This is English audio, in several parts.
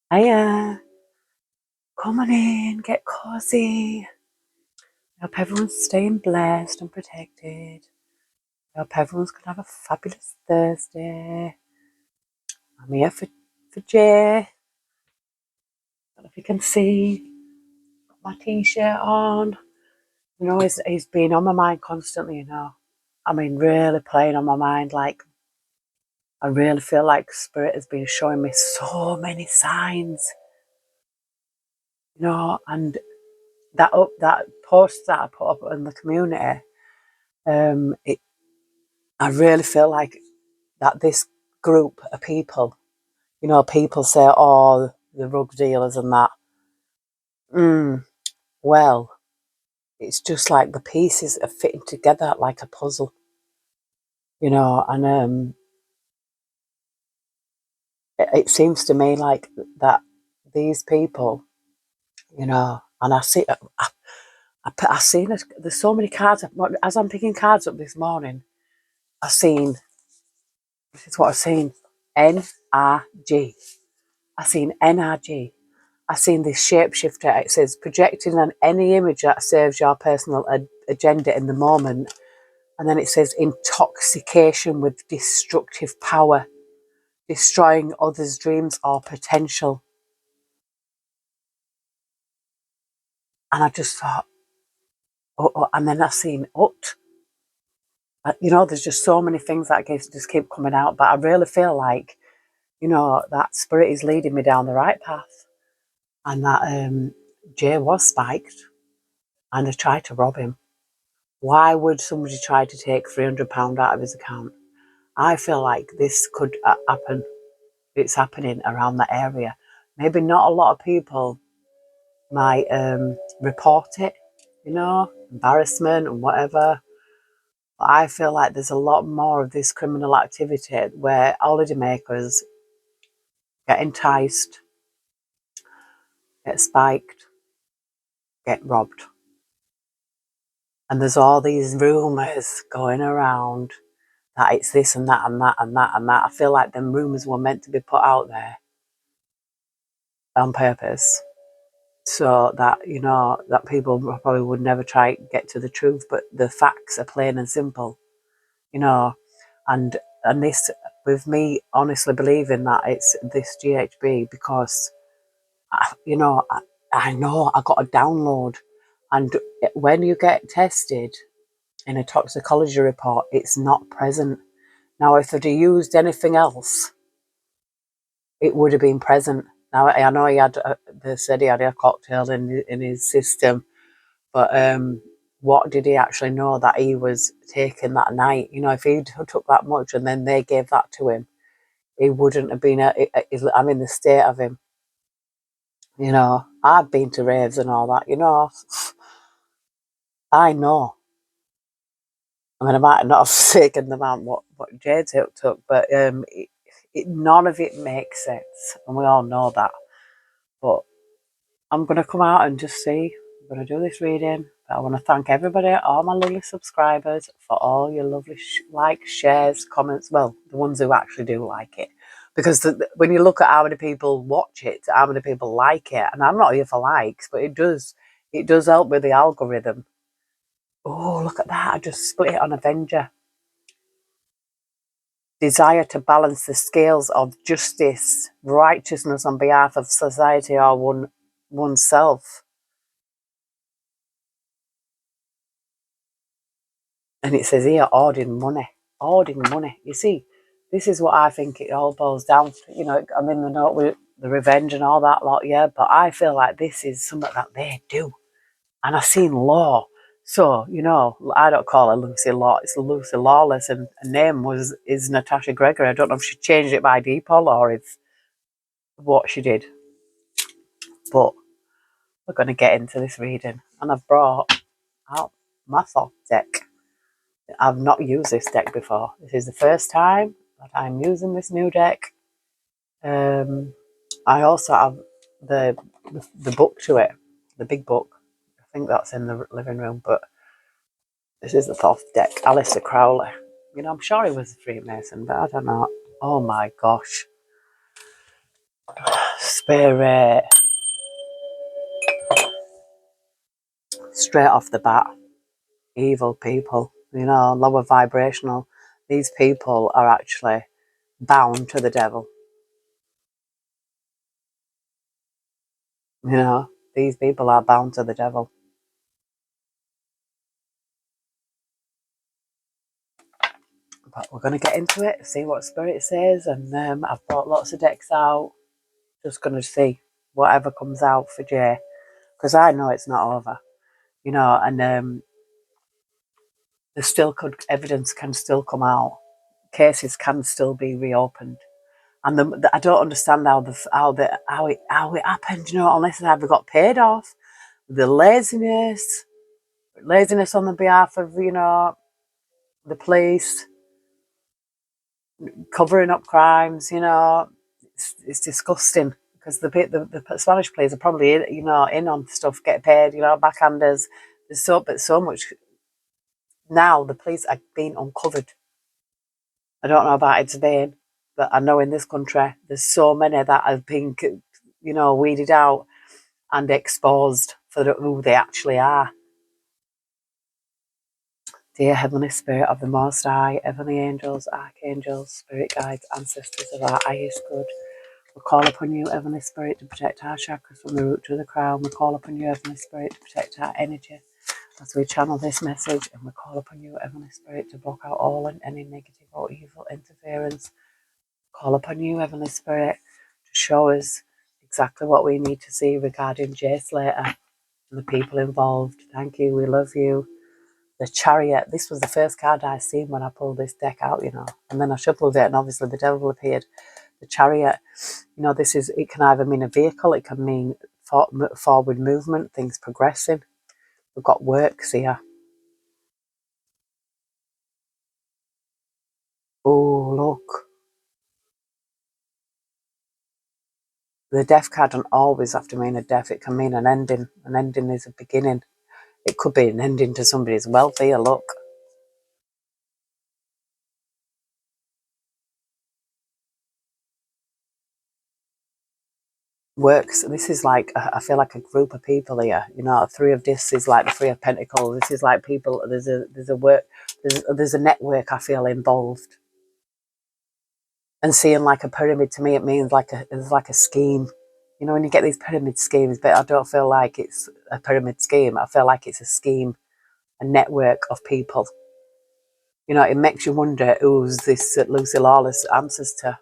Hiya, come on in, get cozy. I hope everyone's staying blessed and protected. I hope everyone's going to have a fabulous Thursday. I'm here for Jay. I don't know if you can see, got my t-shirt on. You know, he's been on my mind constantly, you know. I mean, really playing on my mind. Like, I really feel like Spirit has been showing me so many signs, you know, and that post that I put up in the community, I really feel like that this group of people, you know, people say, oh, the rug dealers and that. Well, it's just like the pieces are fitting together like a puzzle, you know, and it seems to me like that these people, you know, and I see, I seen it, there's so many cards, as I'm picking cards up this morning, this is what I've seen, NRG. I seen NRG. I seen this shapeshifter. It says projecting on any image that serves your personal agenda in the moment. And then it says intoxication with destructive power, destroying others' dreams or potential. And I just thought, and then I seen ut. You know, there's just so many things that just keep coming out. But I really feel like, you know, that Spirit is leading me down the right path. And that Jay was spiked and they tried to rob him. Why would somebody try to take £300 out of his account? I feel like this could happen. It's happening around that area. Maybe not a lot of people might report it, you know, embarrassment and whatever. But I feel like there's a lot more of this criminal activity where holidaymakers get enticed, get spiked, get robbed. And there's all these rumours going around that it's this and that and that and that and that. I feel like them rumours were meant to be put out there on purpose so that, you know, that people probably would never try to get to the truth, but the facts are plain and simple, you know. And this, with me honestly believing that it's this GHB because, you know, I know I got a download, and when you get tested in a toxicology report, it's not present. Now, if they'd used anything else, it would have been present. Now, I know he had, they said he had a cocktail in his system, but what did he actually know that he was taking that night? You know, if he took that much and then they gave that to him, he wouldn't have been, I'm in the state of him. You know, I've been to raves and all that, you know, I know. I mean, I might not have taken the amount what Jade took, but none of it makes sense, and we all know that. But I'm going to come out and just see. I'm going to do this reading. But I want to thank everybody, all my lovely subscribers, for all your lovely likes, shares, comments. Well, the ones who actually do like it. Because when you look at how many people watch it, how many people like it, and I'm not here for likes, but it does help with the algorithm. Oh, look at that. I just split it on Avenger. Desire to balance the scales of justice, righteousness on behalf of society or oneself. And it says here, hoarding money. Hoarding money. You see, this is what I think it all boils down to. You know, I mean, the note with the revenge and all that lot, yeah, but I feel like this is something that they do. And I've seen law. So, you know, I don't call her Lucy Law. It's Lucy Lawless, and her name is Natasha Gregory. I don't know if she changed it by default or if what she did. But we're going to get into this reading. And I've brought out my thought deck. I've not used this deck before. This is the first time that I'm using this new deck. I also have the book to it, the big book. I think that's in the living room, but this is the Thoth deck. Alistair Crowley. You know, I'm sure he was a Freemason, but I don't know. Oh my gosh. Spirit. Straight off the bat, evil people, lower vibrational. These people are actually bound to the devil. These people are bound to the devil. But we're going to get into it, see what Spirit says, and I've brought lots of decks out. Just going to see whatever comes out for Jay, because I know it's not over, and there's still evidence can still come out, cases can still be reopened, and I don't understand how it happened. Unless they either got paid off, the laziness on the behalf of the police, covering up crimes. It's disgusting, because the Spanish police are probably in on stuff, get paid, backhanders. There's so much now. The police are being uncovered. I don't know about it Spain, but I know in this country there's so many that have been weeded out and exposed for who they actually are. Dear Heavenly Spirit of the Most High, heavenly angels, archangels, spirit guides, ancestors of our highest good, we call upon you, Heavenly Spirit, to protect our chakras from the root to the crown. We call upon you, Heavenly Spirit, to protect our energy as we channel this message, and we call upon you, Heavenly Spirit, to block out all and any negative or evil interference. Call upon you, Heavenly Spirit, to show us exactly what we need to see regarding Jay Slater and the people involved. Thank you, we love you. The Chariot, this was the first card I seen when I pulled this deck out, and then I shuffled it, and obviously the devil appeared. The Chariot, it can either mean a vehicle, it can mean forward movement, things progressing. We've got works here. Oh, look. The death card don't always have to mean a death. It can mean an ending. An ending is a beginning. It could be an ending to somebody's welfare. Look. Works. This is like, I feel like a group of people here. Three of Discs is like the Three of Pentacles. This is like people. There's a work. There's a network, I feel, involved. And seeing like a pyramid, to me, it means it's like a scheme. When you get these pyramid schemes, but I don't feel like it's a pyramid scheme. I feel like it's a scheme, a network of people. It makes you wonder who's this Lucy Lawless answers to.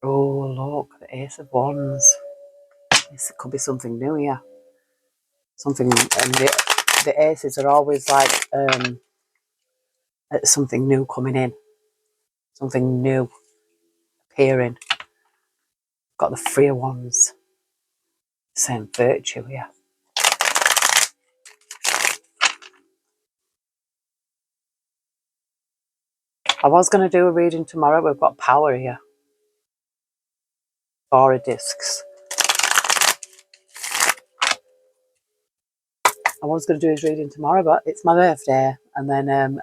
Oh, look, the Ace of Wands. This could be something new here. Something, and the aces are always like something new coming in, something new appearing. Got the Three of Wands, same virtue here. I was going to do a reading tomorrow. We've got power here. Four of Discs. I was going to do his reading tomorrow, but it's my birthday. And then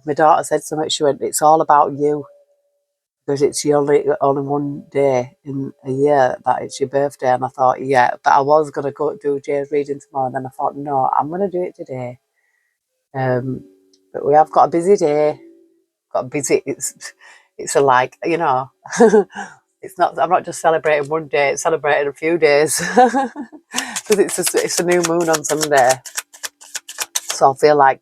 my daughter said something. She went, "It's all about you, because it's only one day in a year that it's your birthday." And I thought, yeah, but I was going to go do Jay's reading tomorrow. And then I thought, no, I'm going to do it today. But we have got a busy day. Got a busy. It's a like, it's not. I'm not just celebrating one day. It's celebrating a few days, because it's a new moon on Sunday. So I feel like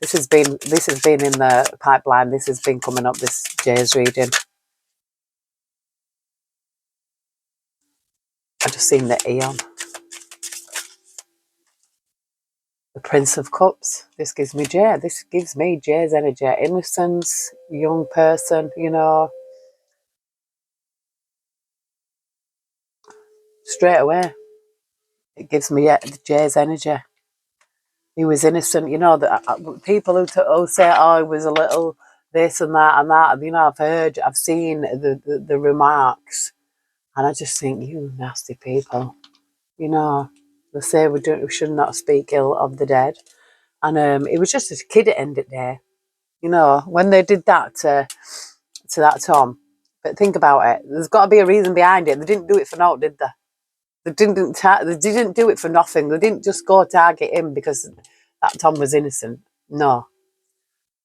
this has been in the pipeline. This has been coming up. This Jay's reading. I just seen the Eon. The Prince of Cups. This gives me Jay. This gives me Jay's energy. Innocence, young person, straight away. It gives me Jay's energy. He was innocent, that people who say, "Oh, he was a little this and that and that." I've seen the remarks, and I just think, you nasty people. They say we should not speak ill of the dead, and it was just a kid at end of day. When they did that to that Tom, But think about it. There's got to be a reason behind it. They didn't do it for naught, did they? They didn't do it for nothing. They didn't just go target him because that Tom was innocent. No,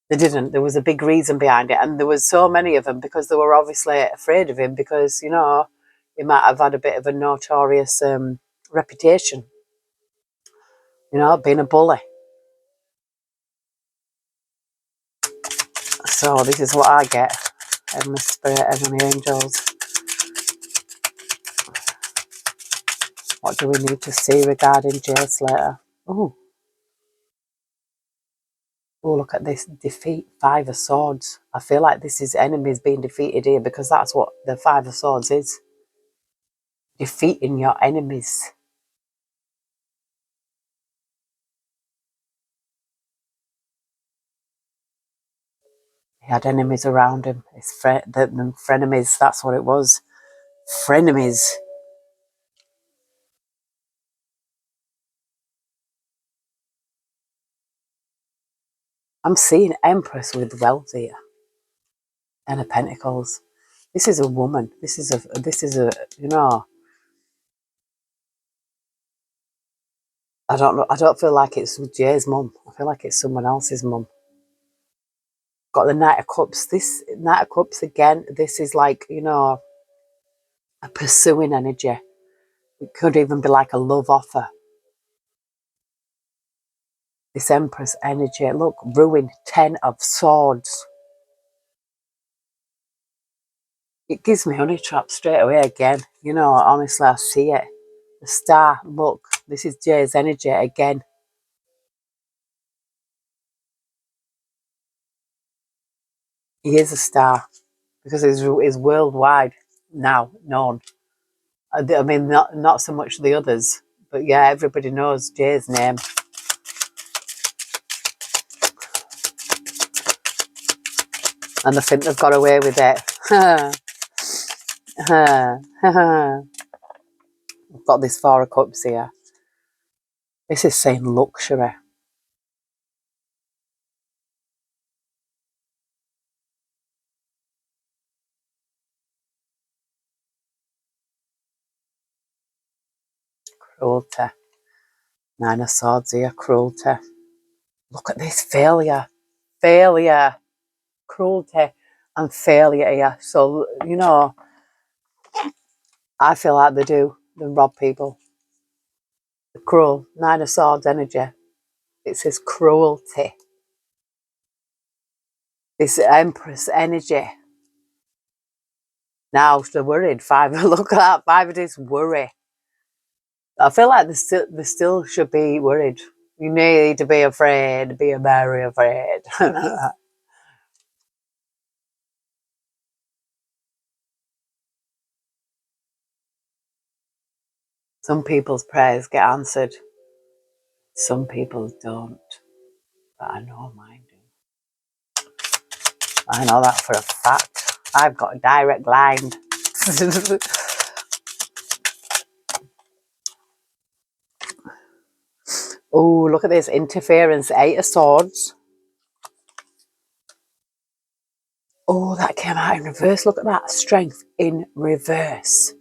they didn't. There was a big reason behind it, and there was so many of them because they were obviously afraid of him because he might have had a bit of a notorious reputation. Being a bully. So this is what I get. Heavenly Spirit, Heavenly Angels. What do we need to see regarding Jay Slater? Oh, look at this. Defeat 5 of Swords. I feel like this is enemies being defeated here because that's what the 5 of Swords is. Defeating your enemies. He had enemies around him. His frenemies, that's what it was. Frenemies. I'm seeing Empress with wealth here. Ten of Pentacles. This is a woman. This is a I don't know. I don't feel like it's Jay's mum. I feel like it's someone else's mum. Got the Knight of Cups. This Knight of Cups again. This is like a pursuing energy. It could even be like a love offer. This Empress energy. Look, ruin. 10 of Swords. It gives me honey trap straight away again. Honestly, I see it. The Star. Look, this is Jay's energy again. He is a star because he's worldwide now known. I mean, not so much the others, but yeah, everybody knows Jay's name. And I think they've got away with it. I've got this 4 of Cups here. This is saying luxury. Cruelty. 9 of Swords here. Cruelty. Look at this. Failure. Failure. Cruelty and failure here. So, I feel like they rob people. The cruel. 9 of Swords energy. It says cruelty. This Empress energy. Now they're worried. 5. Look at that. 5 of this worry. I feel like they still should be worried. You need to be afraid. Be very afraid. Some people's prayers get answered. Some people's don't. But I know mine do. I know that for a fact. I've got a direct line. Oh, look at this. Interference. 8 of Swords. Oh, that came out in reverse. Look at that. Strength in reverse.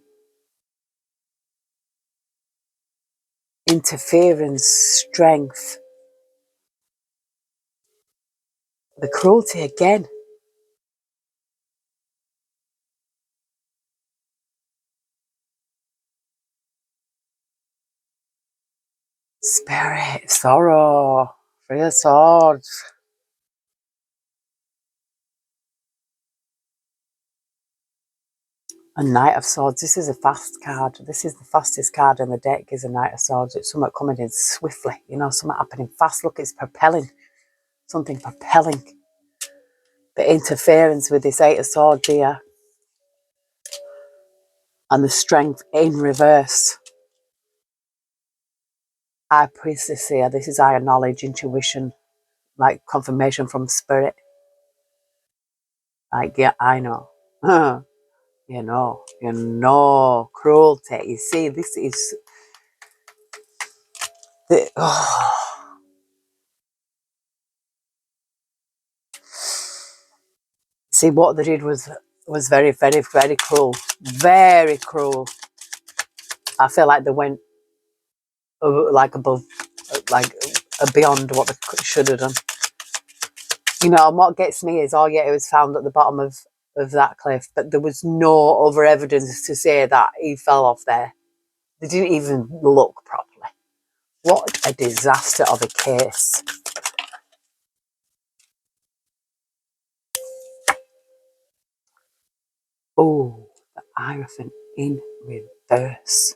Interference. Strength. The cruelty again. Spirit. Sorrow. 3 of Swords. A Knight of Swords. This is a fast card. This is the fastest card in the deck is a Knight of Swords. It's something coming in swiftly. Something happening fast. Look, it's propelling. Something propelling. The interference with this 8 of Swords here. And the strength in reverse. High Priestess here. This is higher knowledge, intuition, like confirmation from spirit. Like, yeah, I know. Cruelty. You see, this is see what they did was was very, very, very cruel. Very cruel. I feel like they went like above, like beyond what they should have done. You know, and what gets me is, oh yeah, it was found at the bottom of that cliff, but there was no other evidence to say that he fell off there. They didn't even look properly. What a disaster of a case. Oh, the Hierophant in reverse.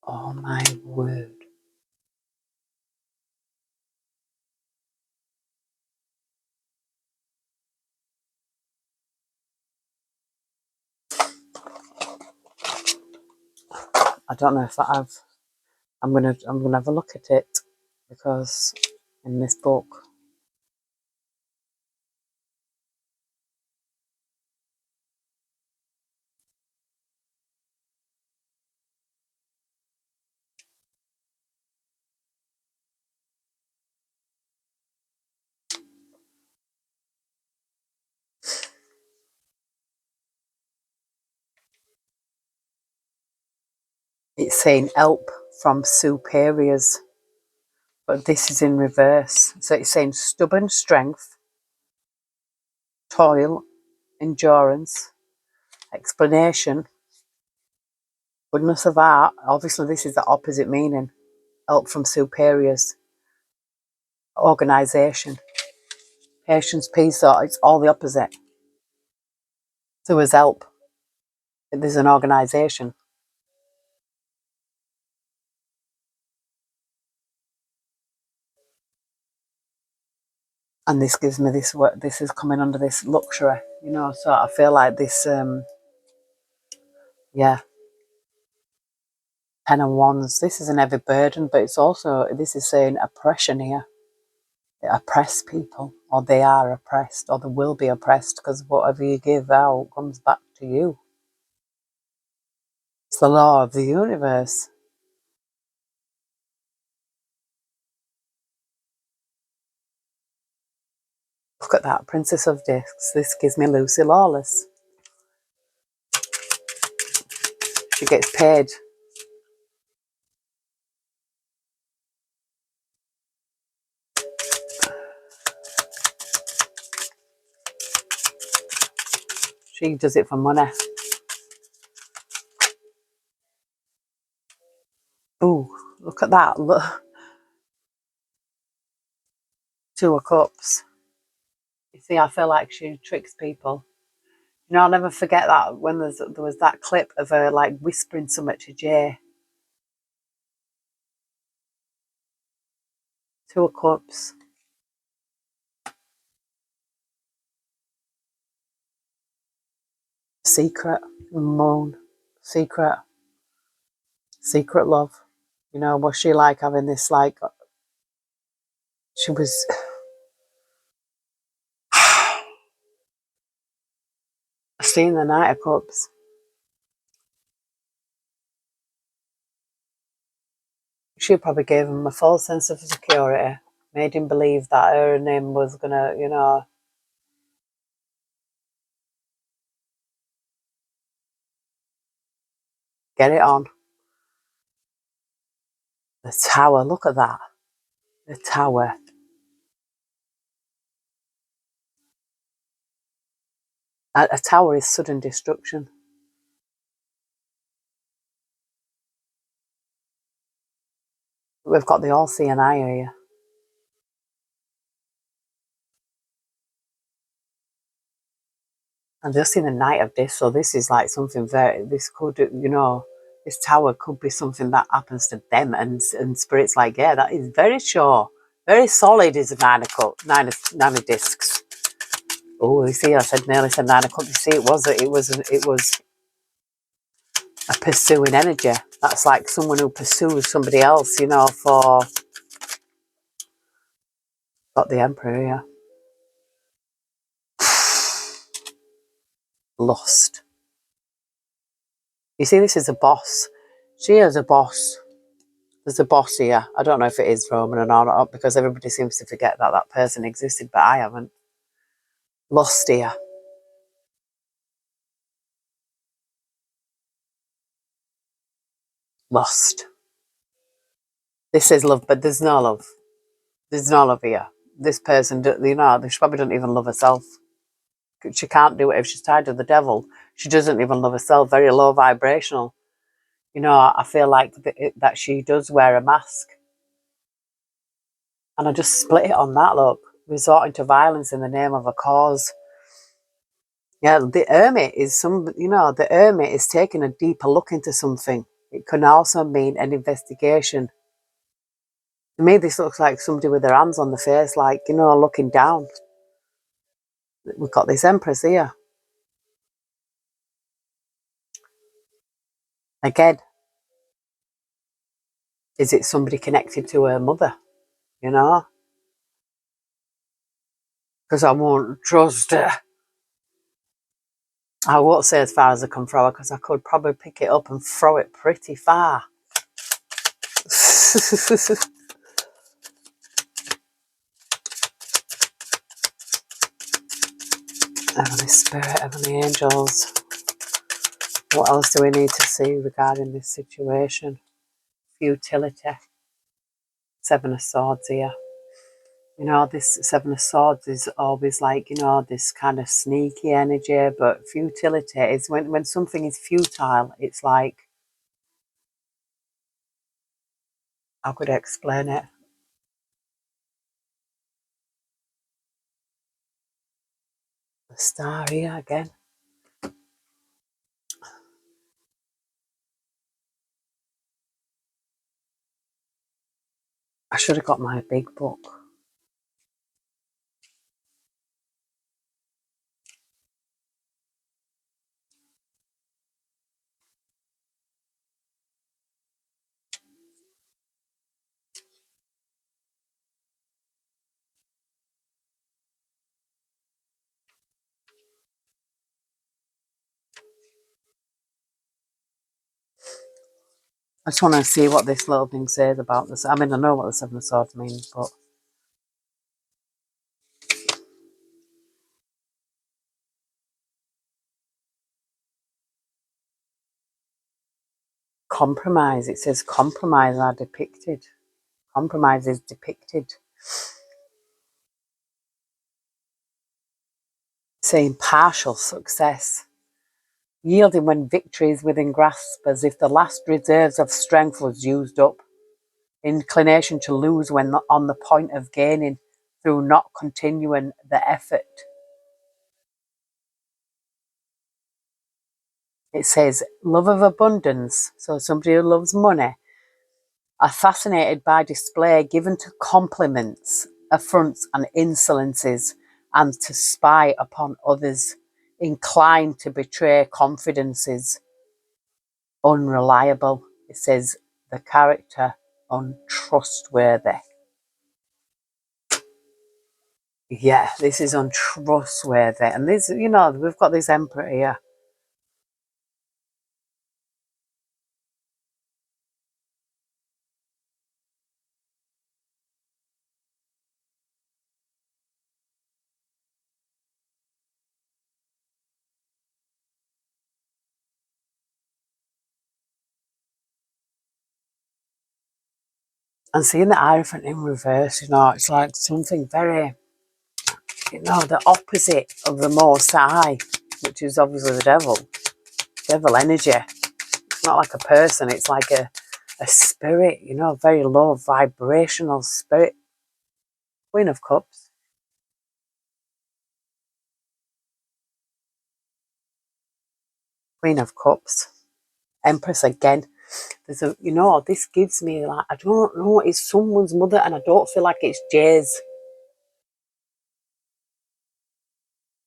Oh my word. I don't know if I'm gonna have a look at it, because in this book it's saying help from superiors, but this is in reverse. So it's saying stubborn strength, toil, endurance, explanation, goodness of heart. Obviously this is the opposite meaning. Help from superiors, organisation, patience, peace. So it's all the opposite. So as help, there's an organisation. And this gives me this work. This is coming under this luxury, you know. So I feel like this, yeah, 10 of Wands. This is an heavy burden, but it's also, this is saying oppression here. They oppress people, or they are oppressed, or they will be oppressed, because whatever you give out comes back to you. It's the law of the universe. Look at that, Princess of Discs. This gives me Lucy Lawless. She gets paid. She does it for money. Ooh, look at that. Look. 2 of Cups. You see, I feel like she tricks people. You know, I'll never forget that when there was that clip of her like whispering something to Jay. 2 of Cups. Secret. Moan. Secret. Secret love. You know, was she like having this like, she was seeing the Knight of Cups. She probably gave him a false sense of security, made him believe that her name was gonna, you know, get it on. The Tower, look at that. The Tower. A tower is sudden destruction. We've got the all-seeing eye here. And just in the Knight of Discs, so this is like something very, this could, you know, this tower could be something that happens to them, and Spirit's like, yeah, that is very sure. Very solid is a nine of discs. Oh, you see, I said nearly said 9 of Cups. You see, it was a pursuing energy. That's like someone who pursues somebody else, you know, for, got the Emperor here. Lust. You see, this is a boss. She is a boss. There's a boss here. I don't know if it is Roman or not, because everybody seems to forget that that person existed, but I haven't. Lost here. Lost. This is love, but there's no love. There's no love here. This person, she probably doesn't even love herself. She can't do it if she's tied to the devil. She doesn't even love herself. Very low vibrational. I feel like that she does wear a mask. And I just split it on that, look. Resorting to violence in the name of a cause. Yeah, the hermit is taking a deeper look into something. It can also mean an investigation. To me, this looks like somebody with their hands on the face, like, looking down. We've got this Empress here. Again, is it somebody connected to her mother? Because I won't trust her. I won't say as far as I can throw her, because I could probably pick it up and throw it pretty far. Heavenly Spirit, Heavenly Angels. What else do we need to see regarding this situation? Futility. Seven of Swords here. This Seven of Swords is always like, this kind of sneaky energy, but futility is when something is futile, it's like, how could I explain it? The Star here again. I should have got my big book. I just want to see what this little thing says about this. I mean, I know what the Seven of Swords means, but compromise. It says compromise are depicted. Compromise is depicted. Saying partial success. Yielding when victory is within grasp, as if the last reserves of strength was used up. Inclination to lose when not on the point of gaining through not continuing the effort. It says love of abundance. So somebody who loves money are fascinated by display given to compliments, affronts and insolences, and to spy upon others, inclined to betray confidences, unreliable. It says the character untrustworthy. Yeah, this is untrustworthy. And this, we've got this Emperor here. And seeing the Hierophant in reverse, it's like something very, the opposite of the Most High, which is obviously the devil. Devil energy. It's not like a person, it's like a spirit, very low vibrational spirit. Queen of Cups. Queen of Cups. Empress again. There's this gives me like, I don't know, it's someone's mother, and I don't feel like it's Jay's.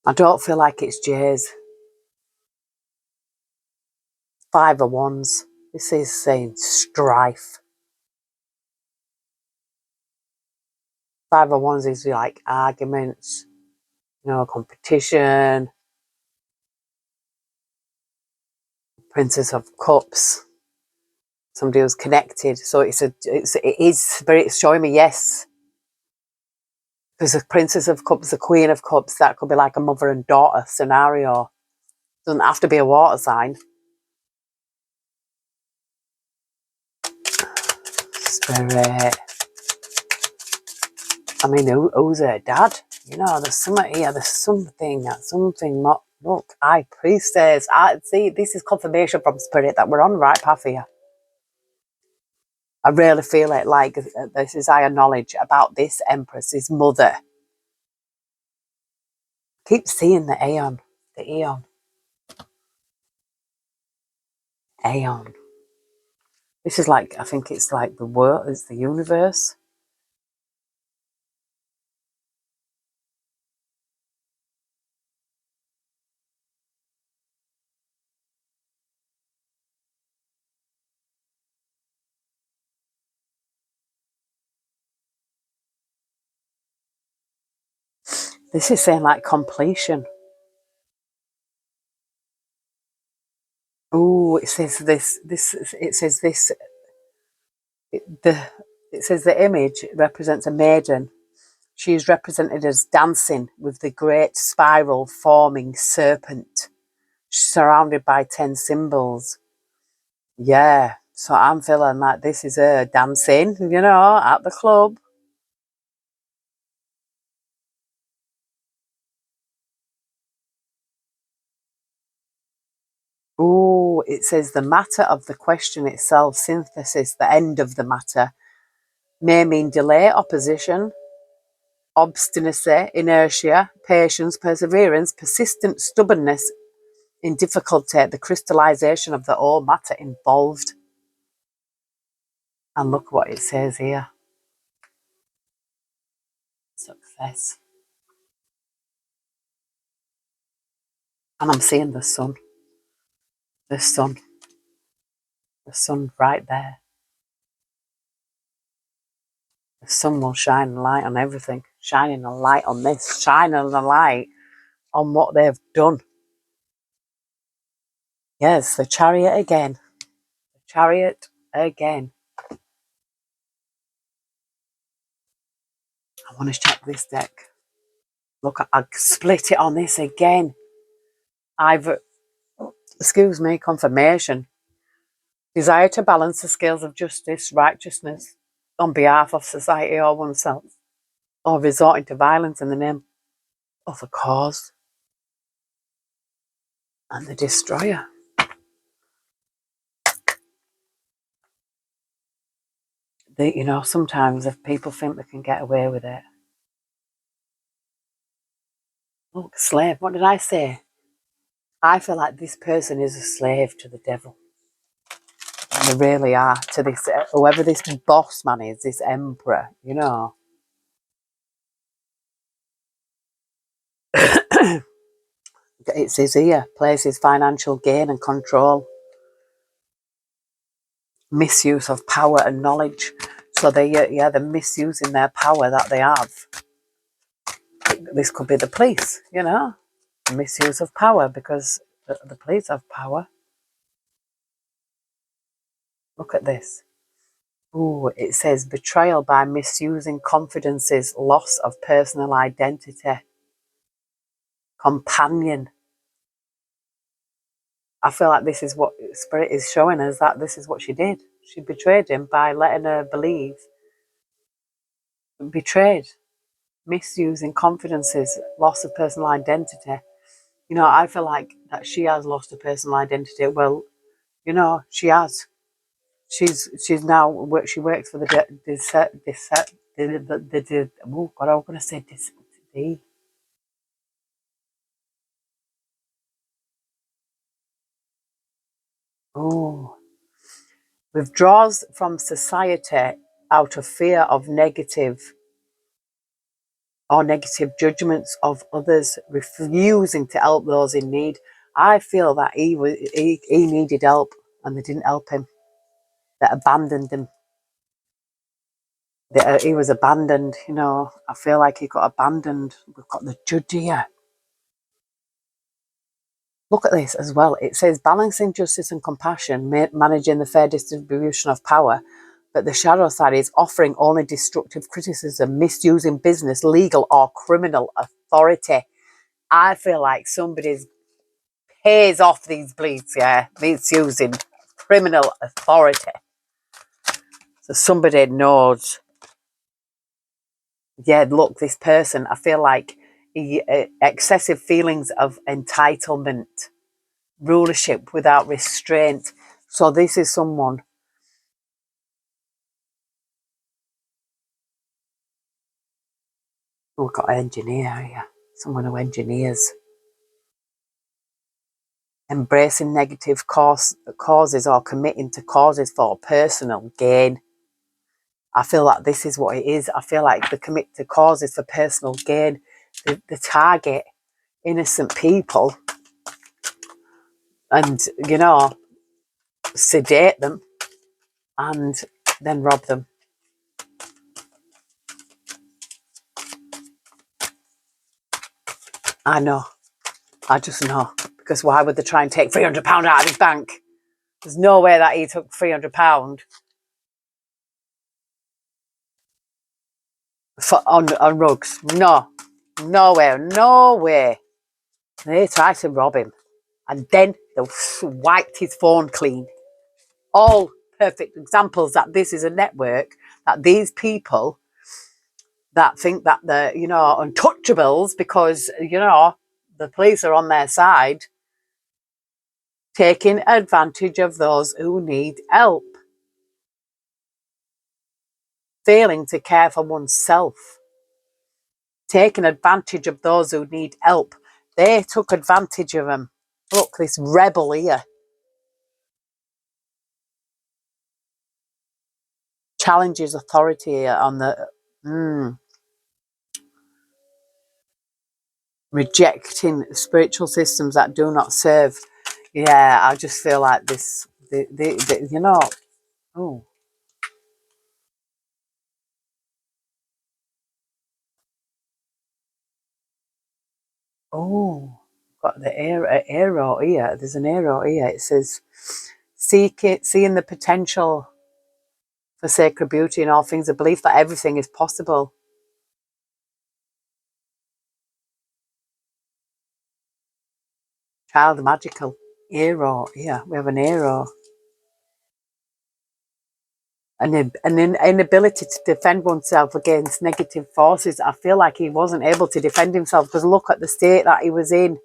I don't feel like it's Jay's. Five of Wands. This is saying strife. Five of Wands is like arguments, competition. Princess of Cups. Somebody who's connected. So it is, but it's showing me yes. Because the Princess of Cups, the Queen of Cups, that could be like a mother and daughter scenario. Doesn't have to be a water sign. Spirit. I mean, who's her dad? You know, there's something here. There's something more. Look, High Priestess. I see. This is confirmation from Spirit that we're on the right path here. I really feel it. Like this is higher knowledge about this Empress, his mother. Keep seeing the Aeon, the Eon, Aeon. This is like, I think it's like the world, it's the universe. This is saying like completion. Oh, it says this. It says this. It says the image represents a maiden. She is represented as dancing with the great spiral forming serpent, surrounded by 10 symbols. Yeah, so I'm feeling like this is her dancing, you know, at the club. Oh, it says the matter of the question itself, synthesis, the end of the matter, may mean delay, opposition, obstinacy, inertia, patience, perseverance, persistent stubbornness in difficulty, the crystallization of the whole matter involved. And look what it says here. Success. And I'm seeing the sun. The sun. The sun right there. The sun will shine a light on everything. Shining a light on this. Shining a light on what they've done. Yes, the chariot again. The chariot again. I want to check this deck. Look, I split it on this again. Excuse me, confirmation. Desire to balance the scales of justice, righteousness on behalf of society or oneself, or resorting to violence in the name of a cause. And the destroyer. You know, sometimes if people think they can get away with it. Look, slave, what did I say? I feel like this person is a slave to the devil. They really are, to this, whoever this boss man is, this emperor, you know. It says here, places financial gain and control, misuse of power and knowledge. So they're misusing their power that they have. This could be the police, you know, misuse of power because the police have power. Look at this. Ooh, it says betrayal by misusing confidences, loss of personal identity, companion. I feel like this is what Spirit is showing us, that this is what she did. She betrayed him by letting her believe. Betrayed, misusing confidences, loss of personal identity. You know, I feel like that she has lost her personal identity. Well, you know, she has. She's now she works for the oh God, I was going to say the oh, withdraws from society out of fear of negative judgments of others, refusing to help those in need. I feel that he needed help and they didn't help him. They abandoned him. He was abandoned, you know. I feel like he got abandoned. We've got the judge here. Look at this as well. It says balancing justice and compassion, managing the fair distribution of power, But the shadow side is offering only destructive criticism, misusing business, legal or criminal authority. I feel like somebody's pays off these bleeds, yeah, misusing criminal authority. So somebody knows, yeah, look, this person, I feel like excessive feelings of entitlement, rulership without restraint. So this is someone, we've got an engineer here, someone who engineers. Embracing negative causes or committing to causes for personal gain. I feel like this is what it is. I feel like they commit to causes for personal gain. They target innocent people and, you know, sedate them and then rob them. I know. I just know. Because why would they try and take £300 out of his bank? There's no way that he took £300 on rugs. No. No way. No way. They tried to rob him. And then they wiped his phone clean. All perfect examples that this is a network, that these people that think that they're, you know, untouchables because, you know, the police are on their side, taking advantage of those who need help, failing to care for oneself, taking advantage of those who need help. They took advantage of them. Look, this rebel here. Challenges authority on the rejecting spiritual systems that do not serve. Yeah, I just feel like this, you know, oh, oh, got the arrow here. There's an arrow here. It says, seeing the potential for sacred beauty in all things, a belief that everything is possible. Child magical. Arrow, yeah, we have an arrow. An inability to defend oneself against negative forces. I feel like he wasn't able to defend himself because look at the state that he was in.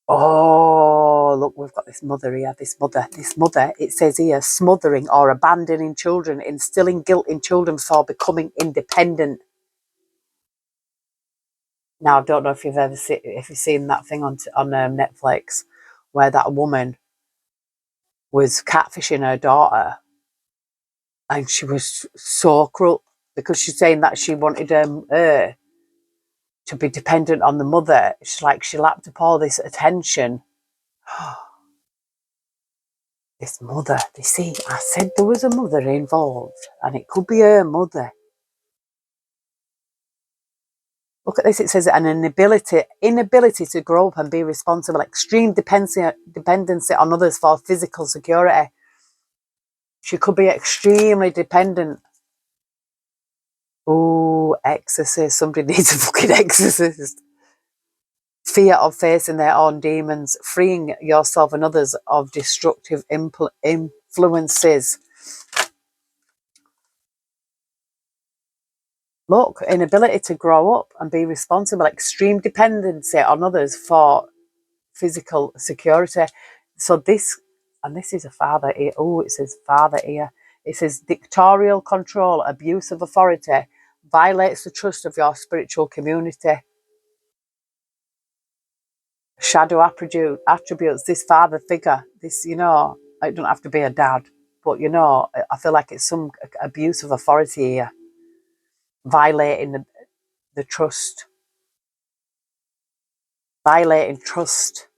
Oh, look, we've got this mother here, this mother, it says here, smothering or abandoning children, instilling guilt in children for becoming independent. Now, I don't know if if you've seen that thing on Netflix where that woman was catfishing her daughter and she was so cruel because she's saying that she wanted her to be dependent on the mother. She's like, she lapped up all this attention. This mother, you see, I said there was a mother involved and it could be her mother. Look at this, it says an inability to grow up and be responsible, extreme dependency on others for physical security. She could be extremely dependent. Oh, exorcist, somebody needs a fucking exorcist. Fear of facing their own demons, freeing yourself and others of destructive influences. Look, inability to grow up and be responsible, extreme dependency on others for physical security. So this, and this is a father here. Oh, it says father here. It says dictatorial control, abuse of authority, violates the trust of your spiritual community. Shadow attributes, this father figure, this, you know, it don't have to be a dad, but, you know, I feel like it's some abuse of authority here, violating the trust, violating trust.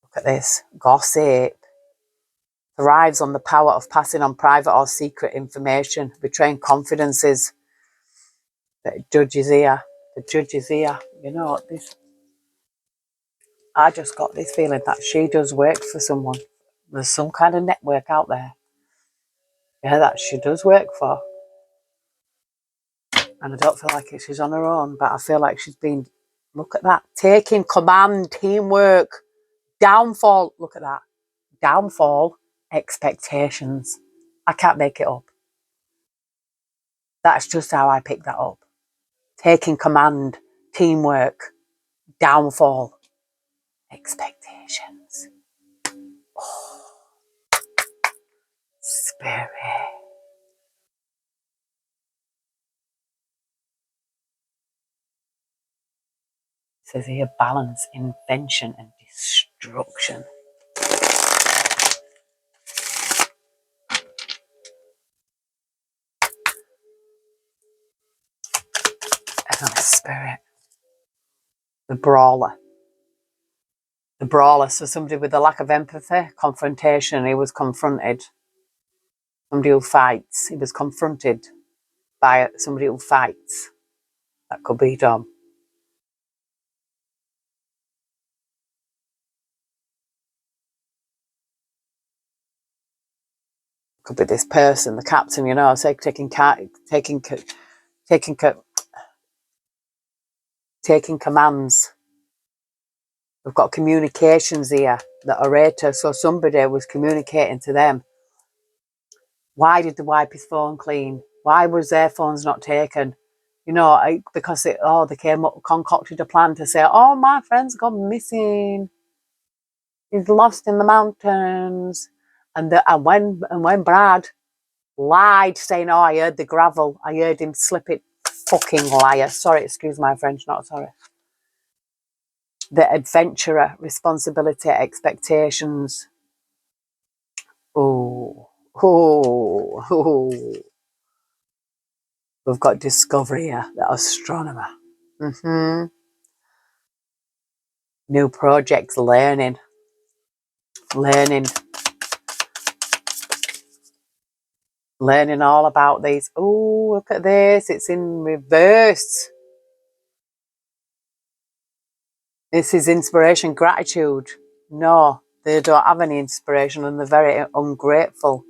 Look at this, gossip. Thrives on the power of passing on private or secret information, betraying confidences. The judge is here. The judge is here. You know, this. I just got this feeling that she does work for someone. There's some kind of network out there. Yeah, that she does work for. And I don't feel like she's on her own, but I feel like she's been, look at that, taking command, teamwork, downfall, look at that, downfall, expectations. I can't make it up. That's just how I picked that up. Taking command, teamwork, downfall, expectations. Oh, spirit. It says here, balance, invention, and destruction. Heavenly spirit. The brawler. The brawler, so somebody with a lack of empathy, confrontation, he was confronted. Somebody who fights, he was confronted by somebody who fights. That could be Dom. Could be this person, the captain, you know, say taking commands. We've got communications here, the orator, so somebody was communicating to them. Why did they wipe his phone clean? Why was their phones not taken? You know, because they came up, concocted a plan to say, oh, my friend's gone missing. He's lost in the mountains. And when Brad lied, saying, oh, I heard the gravel, I heard him slip it, fucking liar. Sorry, excuse my French, not sorry. The adventurer, responsibility, expectations. Oh. We've got discovery here, the astronomer. New projects, learning all about these. Oh, look at this. It's in reverse. This is inspiration, gratitude. No, they don't have any inspiration and they're very ungrateful.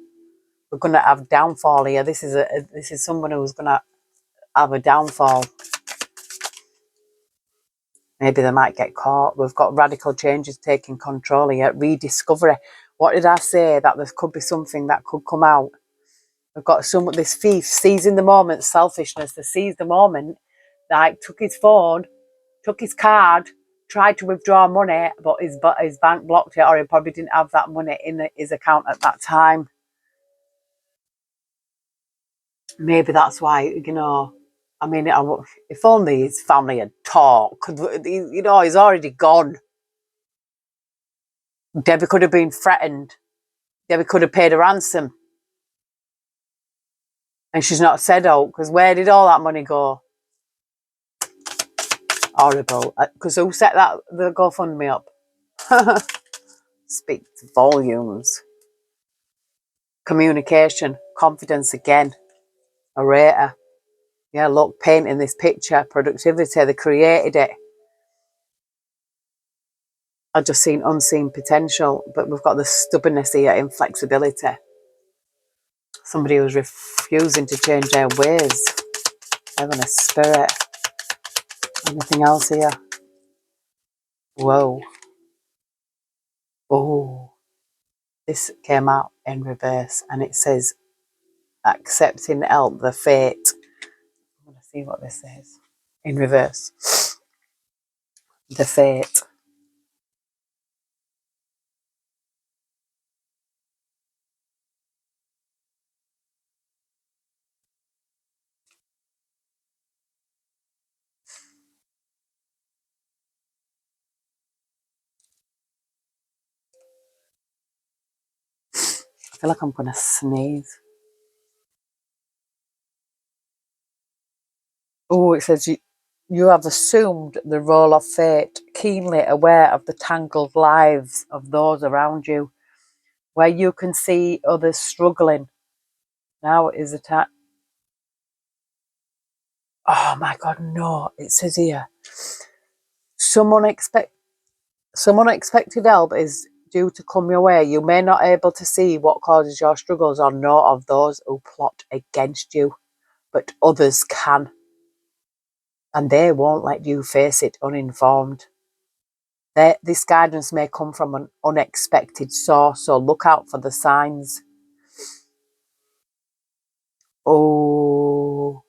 We're going to have downfall here. This is someone who's going to have a downfall. Maybe they might get caught. We've got radical changes taking control here. Rediscovery. What did I say? That there could be something that could come out. We've got this thief seizing the moment, selfishness. They seized the moment, like took his phone, took his card, tried to withdraw money, but his bank blocked it, or he probably didn't have that money in his account at that time. Maybe that's why, you know, I mean, if only his family had talked, you know, he's already gone. Debbie could have been threatened. Debbie could have paid a ransom. And she's not said out, because where did all that money go? Horrible. Because who set the GoFundMe up? Speaks volumes. Communication, confidence again. Orator. Yeah, look, painting this picture, productivity, they created it. I've just seen unseen potential, but we've got the stubbornness here, inflexibility. Somebody who's refusing to change their ways. Having a spirit. Anything else here? Whoa. Oh. This came out in reverse and it says, accepting help, the fate. I'm going to see what this says. In reverse. The fate. I feel like I'm going to sneeze. Oh, it says you have assumed the role of fate, keenly aware of the tangled lives of those around you, where you can see others struggling. Now is the time. Oh my God, no! It says here, some Some unexpected help is due to come your way. You may not be able to see what causes your struggles or know of those who plot against you, but others can, and they won't let you face it uninformed. This guidance may come from an unexpected source, so look out for the signs. Oh,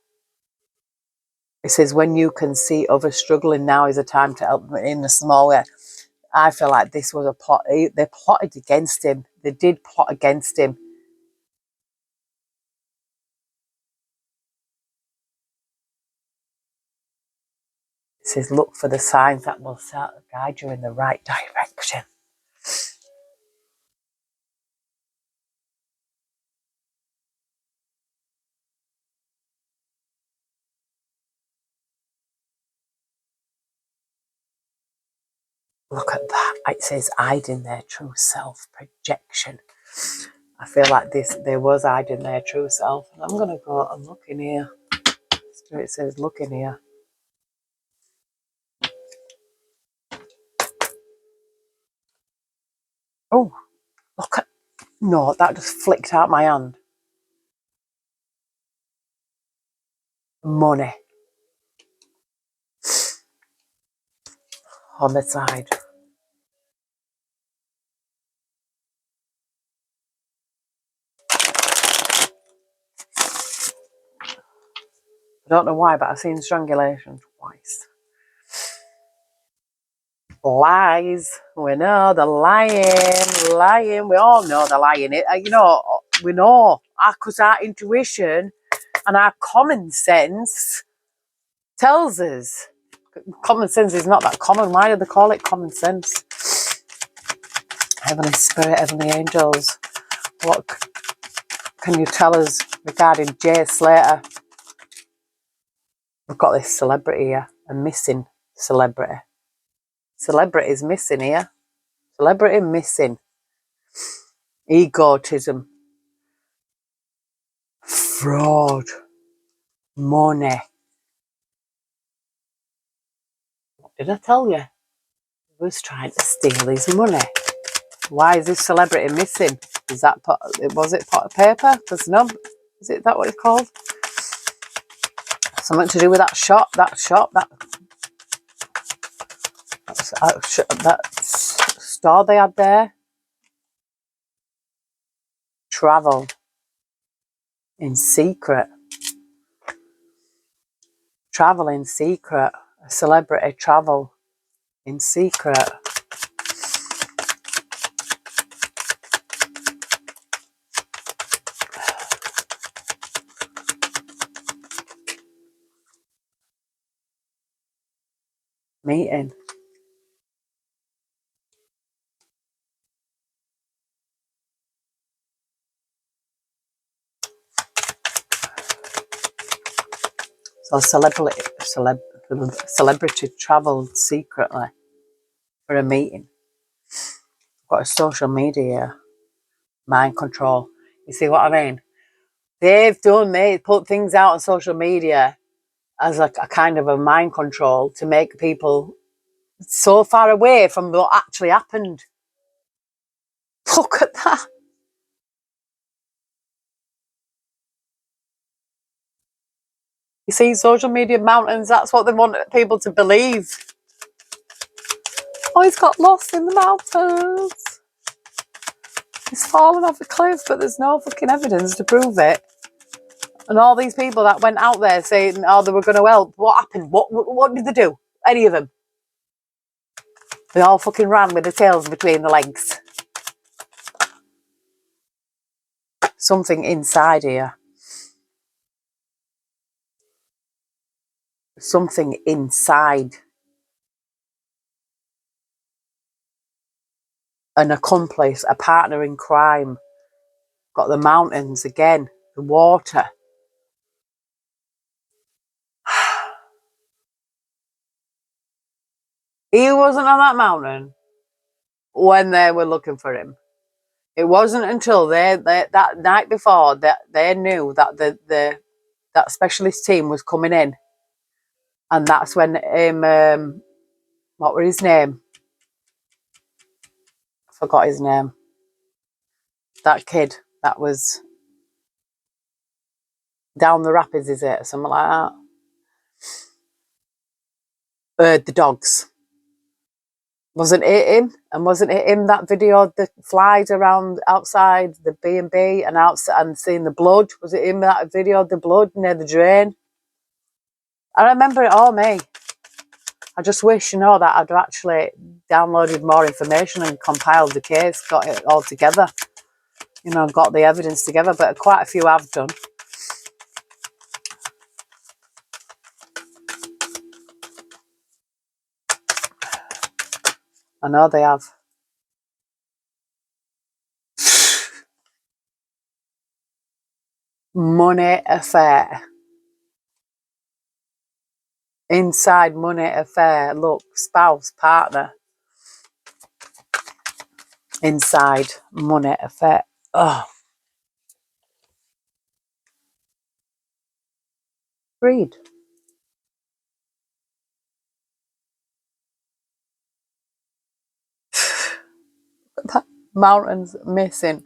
it says when you can see others struggling, now is a time to help them in a small way. I feel like this was a plot. They plotted against him. They did plot against him. It says look for the signs that will guide you in the right direction. Look at that. It says hiding their true self, projection. I feel like there was hiding their true self. And I'm going to go and look in here. It says look in here. Oh, look at, no, that just flicked out my hand. Money. On the side. I don't know why, but I've seen strangulation twice. Lies. We know the lying. We all know the lying. We know because our intuition and our common sense tells us. Common sense is not that common. Why do they call it common sense? Heavenly Spirit, Heavenly Angels, what can you tell us regarding Jay Slater? We've got this celebrity here, a missing celebrity. Celebrity is missing here. Celebrity missing. Egotism. Fraud. Money. What did I tell you? He was trying to steal his money. Why is this celebrity missing? Is that was it pot of paper? There's no. Is it that what it's called? Something to do with that shop. That store they had there. Travel in secret. Travel in secret. A celebrity travel in secret. Meeting. So celebrity travelled secretly for a meeting. Got a social media mind control. You see what I mean? They put things out on social media as a kind of a mind control to make people so far away from what actually happened. Look at that. You see, social media mountains, that's what they want people to believe. Oh, he's got lost in the mountains. He's fallen off a cliff, but there's no fucking evidence to prove it. And all these people that went out there saying, oh, they were going to help. What happened? What did they do? Any of them? They all fucking ran with their tails between the legs. Something inside here. Something inside. An accomplice, a partner in crime. Got the mountains again. The water. He wasn't on that mountain when they were looking for him. It wasn't until that night before that they knew that that specialist team was coming in, and that's when what was his name? Forgot his name. That kid that was down the rapids, is it? Something like that. The dogs. Wasn't it him? And wasn't it him that video that flies around outside the B&B and outside and seeing the blood? Was it him that video the blood near the drain? I remember it all, me. I just wish, that I'd actually downloaded more information and compiled the case, got it all together, got the evidence together, but quite a few have done. I know they have. Money affair. Inside money affair. Look, spouse, partner. Inside money affair. Oh. Read. That mountain's missing.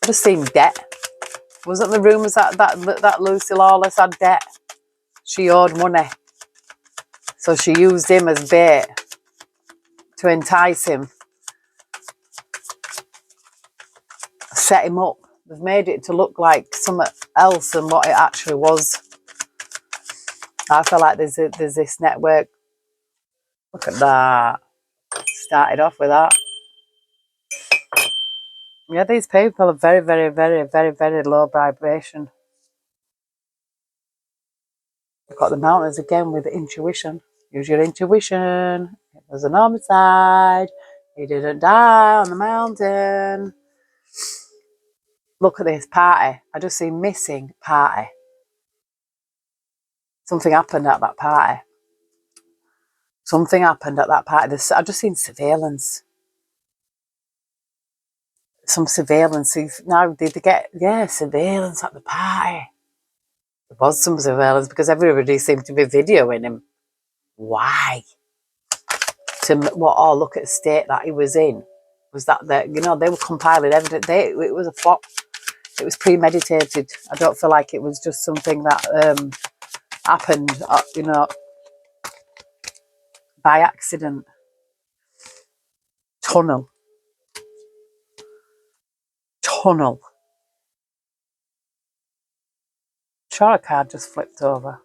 I've just seen debt. Wasn't the rumours that Lucy Lawless had debt? She owed money. So she used him as bait to entice him. Set him up. They've made it to look like something else than what it actually was. I feel like there's this network. Look at that. Started off with that. Yeah, these people are very, very, very, very, very low vibration. We've got the mountains again with intuition. Use your intuition. It was an homicide. He didn't die on the mountain. Look at this party. I just see missing party. Something happened at that party. Something happened at that party. I've just seen surveillance. Some surveillance. Now, did they get, surveillance at the party? There was some surveillance because everybody seemed to be videoing him. Why? Look at the state that he was in. Was that they were compiling evidence. It was a plot. It was premeditated. I don't feel like it was just something that happened, by accident. Tunnel. Sure, a card just flipped over.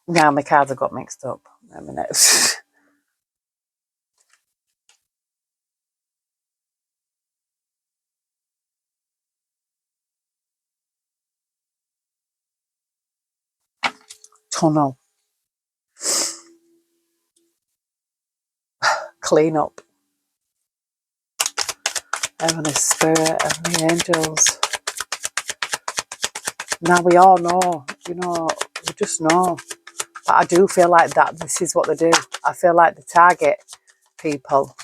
Now my cards have got mixed up. A minute. Tunnel. Clean up. Heavenly Spirit, Heavenly Angels. Now we all know, we just know. But I do feel like that this is what they do. I feel like they target people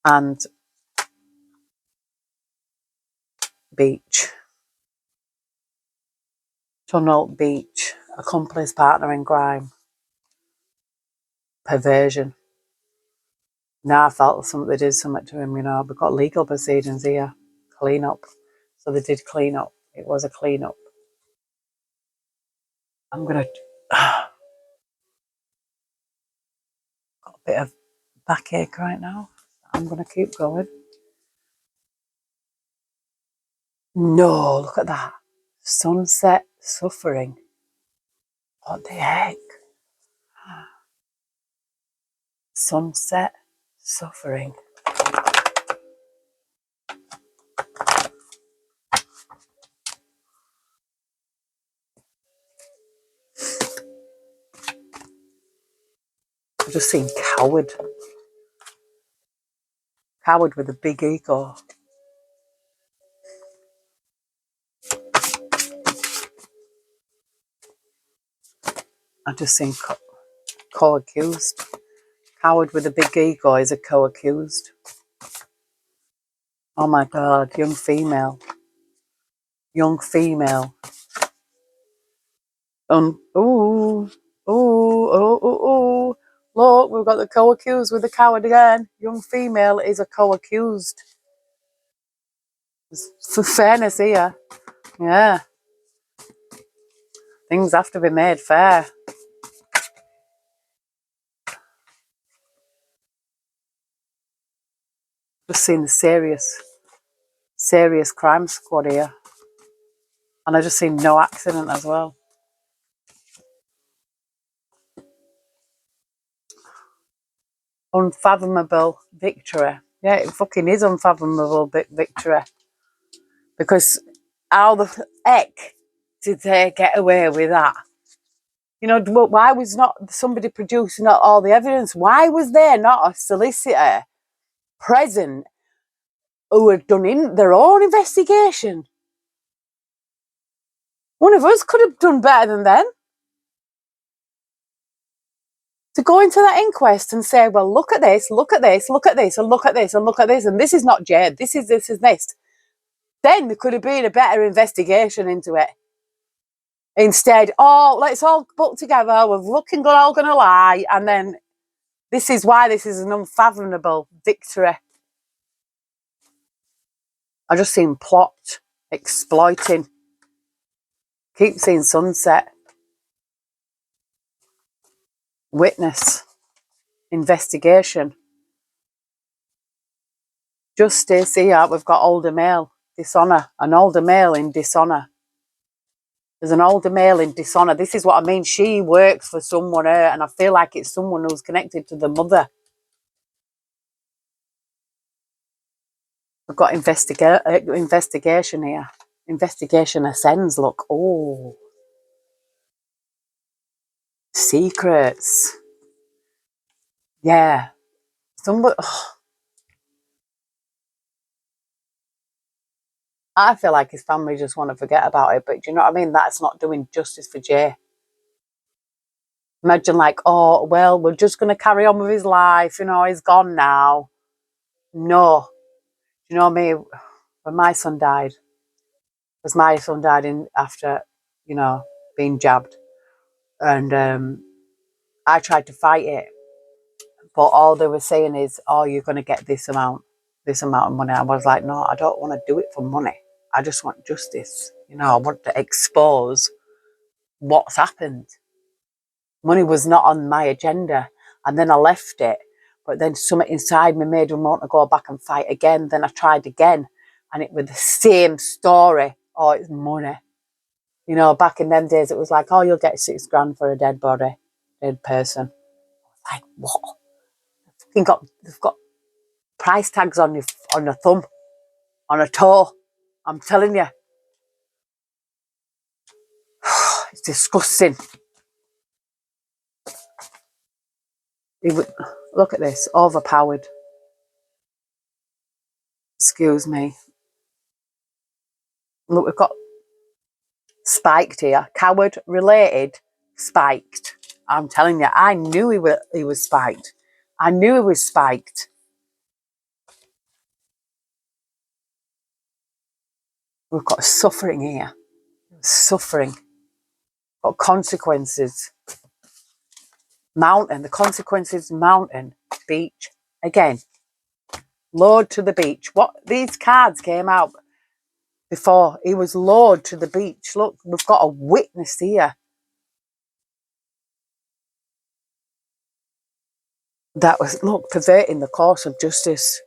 and beach. Tunnel, beach, accomplice, partner in crime, perversion. Now I felt they did something to him, we've got legal proceedings here. Clean up. So they did clean up. It was a clean up. I'm going to... got a bit of backache right now. I'm going to keep going. No, look at that. Sunset suffering. What the heck? Sunset suffering. I've just seen coward. Coward with a big ego. I just seen co-accused. Coward with a big ego is a co-accused. Oh my God, young female. Young female. Ooh, ooh, ooh, ooh, ooh. Look, we've got the co-accused with the coward again. Young female is a co-accused. For fairness here. Yeah. Things have to be made fair. Just seen the serious crime squad here. And I just seen no accident as well. Unfathomable victory. Yeah, it fucking is unfathomable victory. Because how the heck did they get away with that? You know, why was not somebody producing all the evidence? Why was there not a solicitor present who had done their own investigation? One of us could have done better than them. To go into that inquest and say, well, look at this, look at this, look at this, and look at this, and look at this, and this is not Jade, this is this, is this. Then there could have been a better investigation into it. Instead, let's all put together, we're looking all going to lie, and then this is why this is an unfathomable victory. I just seen plot, exploiting, keep seeing sunset, witness, investigation, justice. Here we've got older male, dishonour, an older male in dishonour. There's an older male in dishonour. This is what I mean. She works for someone, and I feel like it's someone who's connected to the mother. We've got investigation here. Investigation ascends, look. Oh. Secrets. Yeah. Somebody... I feel like his family just want to forget about it, but do you know what I mean? That's not doing justice for Jay. Imagine like, oh, well, we're just going to carry on with his life. You know, he's gone now. No. Do you know what I mean? When my son died, because my son died after, being jabbed. And I tried to fight it. But all they were saying is, oh, you're going to get this amount of money. I was like, no, I don't want to do it for money. I just want justice. I want to expose what's happened. Money was not on my agenda. And then I left it. But then something inside me made me want to go back and fight again. Then I tried again. And it was the same story. Oh, it's money. Back in them days, it was like, oh, you'll get $6,000 for a dead body, dead person. Like, what? They've got price tags on your thumb, on a toe. I'm telling you. It's disgusting. Look at this, overpowered. Excuse me. Look, we've got spiked here. Coward related, spiked. I'm telling you, I knew he was spiked. I knew he was spiked. We've got suffering here. Suffering. Got consequences. Mountain. The consequences, mountain. Beach. Again. Lured to the beach. What? These cards came out before. He was lured to the beach. Look, we've got a witness here. That was, look, perverting the course of justice.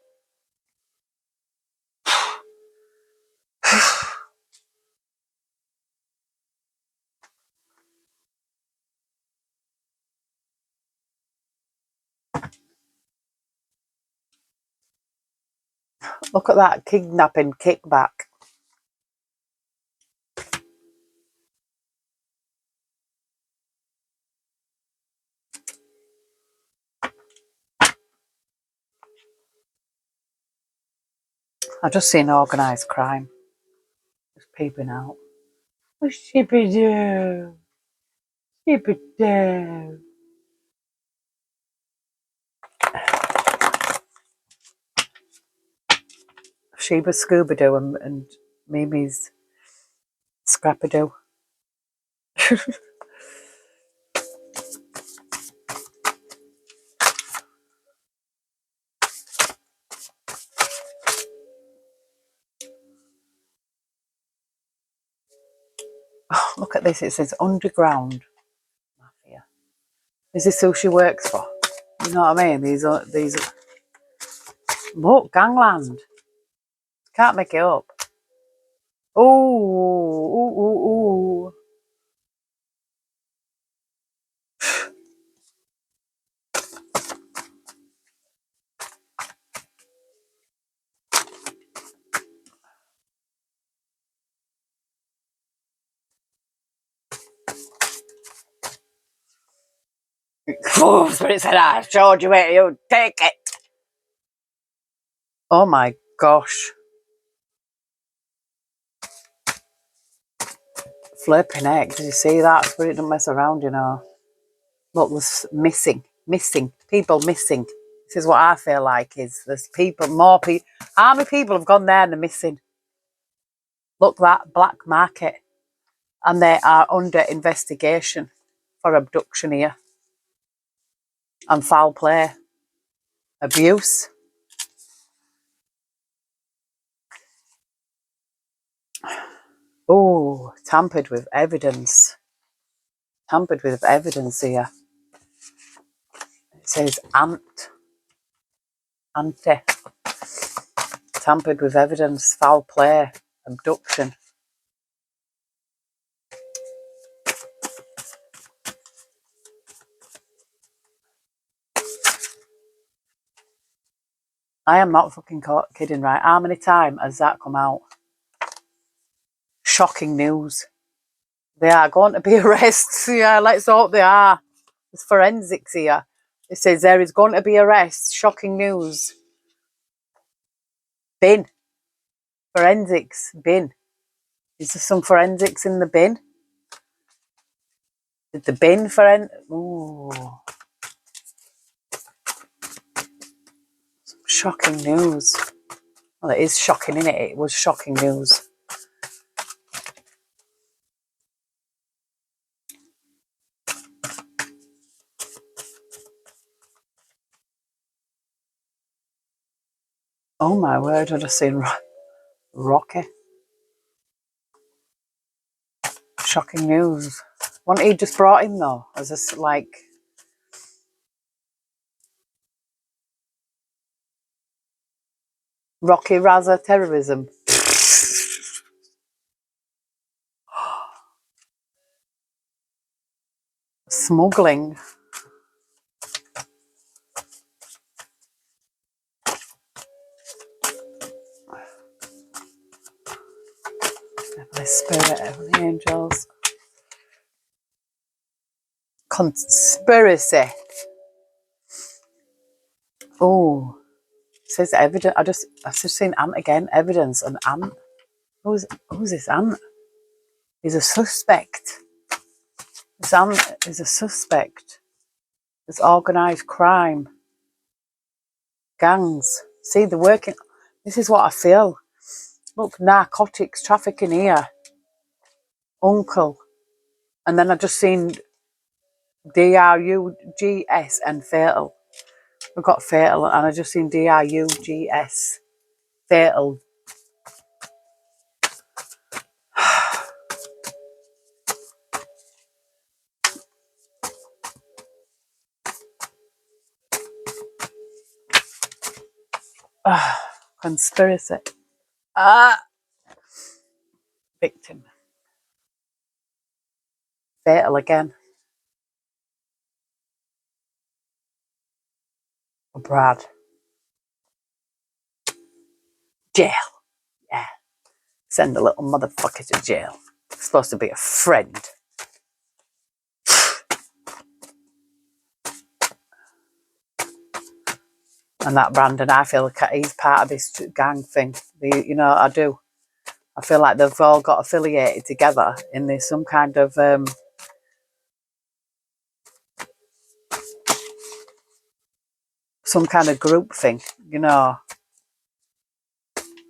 Look at that kidnapping kickback. I've just seen organised crime just peeping out. Oh, shippy-doo. Shippy-doo. Sheba's Scooby-Doo and Mimi's Scrappy-Doo. Oh, look at this. It says underground mafia. Is this who she works for? You know what I mean? These look, gangland. Can't make it up. Ooh. Oh, Spirit said, I showed you it, you take it. Oh my gosh. Flipping heck, did you see that? Spirit don't mess around, you know. Look, there's missing. People missing. This is what I feel like is there's people, more people. How many people have gone there and they're missing? Look, that black market. And they are under investigation for abduction here. And foul play. Abuse. Oh, tampered with evidence. Tampered with evidence here. It says ante. Tampered with evidence, foul play, abduction. I am not fucking kidding, right? How many times has that come out? Shocking news. They are going to be arrests. Yeah, let's hope they are. There's forensics here. It says there is going to be arrests. Shocking news. Bin. Forensics. Bin. Is there some forensics in the bin? Did the bin Ooh. Shocking news. Well, it is shocking, isn't it? It was shocking news. Oh my word, I've just seen Rocky. Shocking news. Wasn't he just brought in though? As this like Rocky Raza terrorism. Smuggling. Heavenly Spirit, Heavenly Angels. Conspiracy. Oh, it says evidence. I've just seen Ant again. Evidence and Ant. Who's this Ant? He's a suspect. This Ant is a suspect. There's organised crime. Gangs. See, they're working. This is what I feel. Look, narcotics, trafficking here. Uncle. And then I've just seen DRUGS and Fatal. We've got Fatal and I just seen DRUGS. Fatal. Conspiracy. Victim. Fatal again. Brad. Jail. Yeah. Send the little motherfucker to jail. It's supposed to be a friend. And that Brandon, I feel like he's part of this gang thing. You know, I do. I feel like they've all got affiliated together in this some kind of group thing, you know,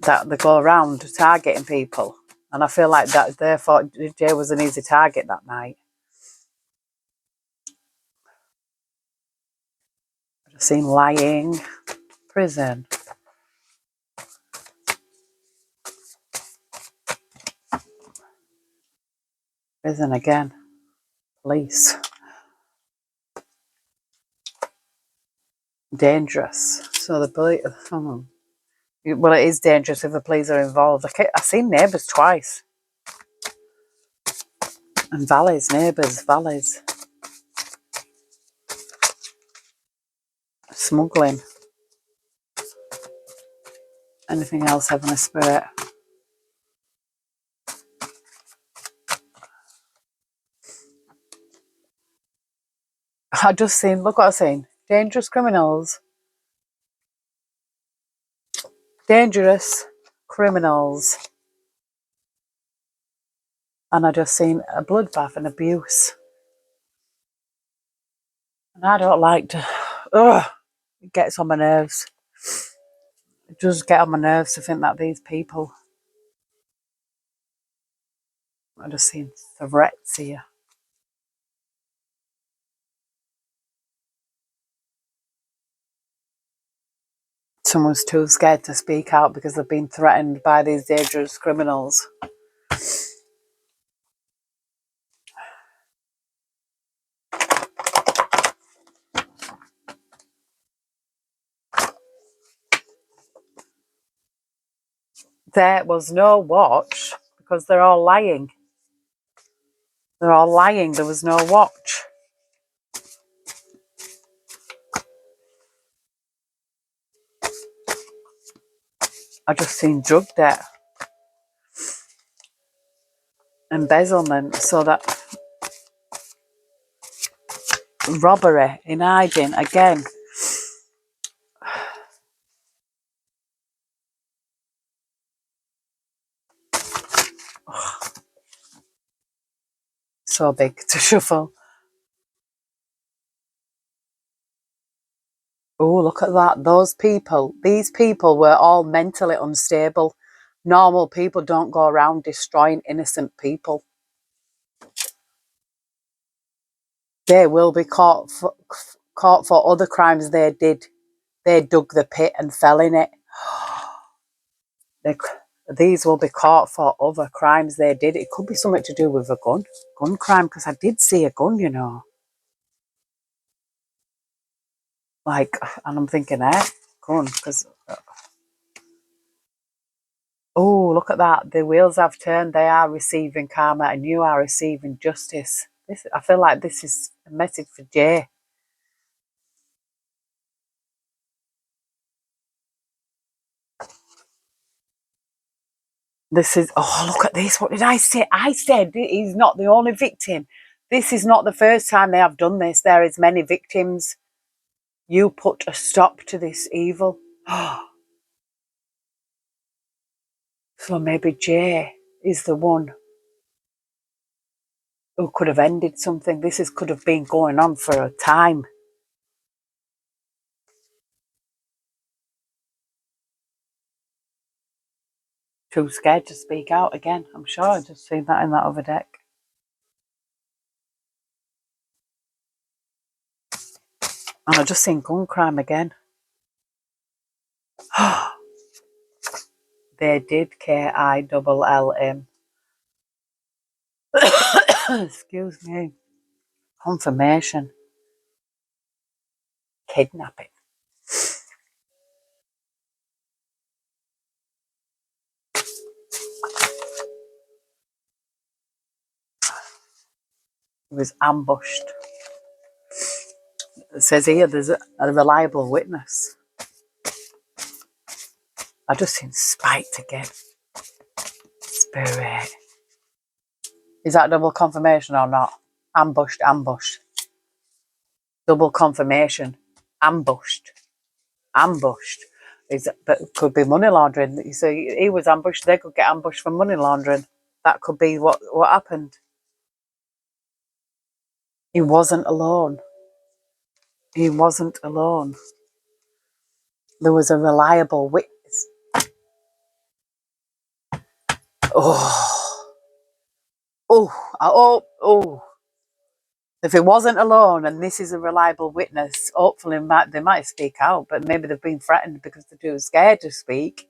that they go around targeting people. And I feel like that therefore Jay was an easy target that night. I just seen lying, prison. Prison again. Police. Dangerous. So the police. Well, it is dangerous if the police are involved. I've seen neighbours twice. And valleys, neighbours, valleys. Smuggling. Anything else, Heavenly Spirit? I just seen, look what I've seen. Dangerous criminals. Dangerous criminals. And I just seen a bloodbath and abuse. And I don't like to, it gets on my nerves. It does get on my nerves to think that these people, I just seen threats here. Someone's too scared to speak out because they've been threatened by these dangerous criminals. There was no watch because they're all lying. They're all lying. There was no watch. I just seen drug debt, embezzlement, so that robbery in hiding again. So big to shuffle. Oh, look at that. These people were all mentally unstable. Normal people don't go around destroying innocent people. They will be caught for other crimes they did. They dug the pit and fell in it. These will be caught for other crimes they did. It could be something to do with a gun crime, because I did see a gun, you know. Like, and I'm thinking, gun, because... Oh, look at that. The wheels have turned. They are receiving karma and you are receiving justice. I feel like this is a message for Jay. This is, oh, look at this. What did I say? I said he's not the only victim. This is not the first time they have done this. There is many victims. You put a stop to this evil. So maybe Jay is the one who could have ended something. Could have been going on for a time. Too scared to speak out again. I'm sure I just seen that in that other deck. And I just seen gun crime again. They did KILLM. Excuse me. Confirmation. Kidnapping. He was ambushed. It says here there's a reliable witness. I just seen spiked again. Spirit. Is that double confirmation or not? Ambushed. Double confirmation. Ambushed. ambushed. But it could be money laundering. You see, he was ambushed. They could get ambushed for money laundering. That could be what happened. He wasn't alone. He wasn't alone. There was a reliable witness. Oh, oh. If he wasn't alone and this is a reliable witness, hopefully they might speak out, but maybe they've been threatened because they're too scared to speak.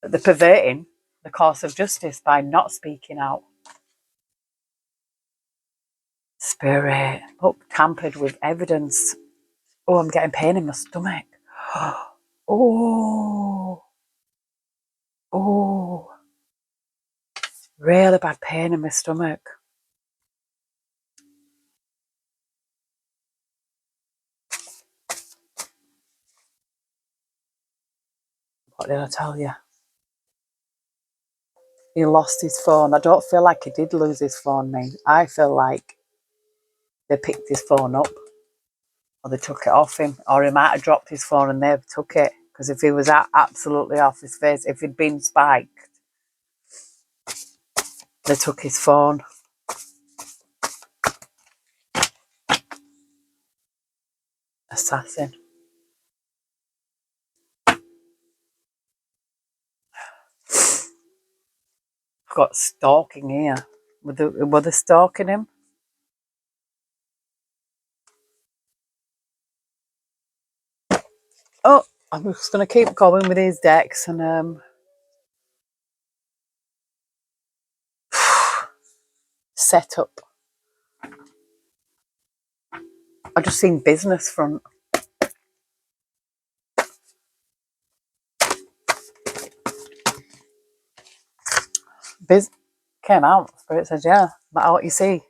But they're perverting the course of justice by not speaking out. Spirit. Look, tampered with evidence. Oh, I'm getting pain in my stomach. Oh. Oh. Really bad pain in my stomach. What did I tell you? He lost his phone. I don't feel like he did lose his phone, mate. I feel like they picked his phone up or they took it off him, or he might have dropped his phone and they took it. Because if he was absolutely off his face, if he'd been spiked, they took his phone. Assassin. I've got stalking here. Were they stalking him? Oh, I'm just going to keep going with these decks and set up. I just seen business front. Came out. Spirit says, yeah, but what you see.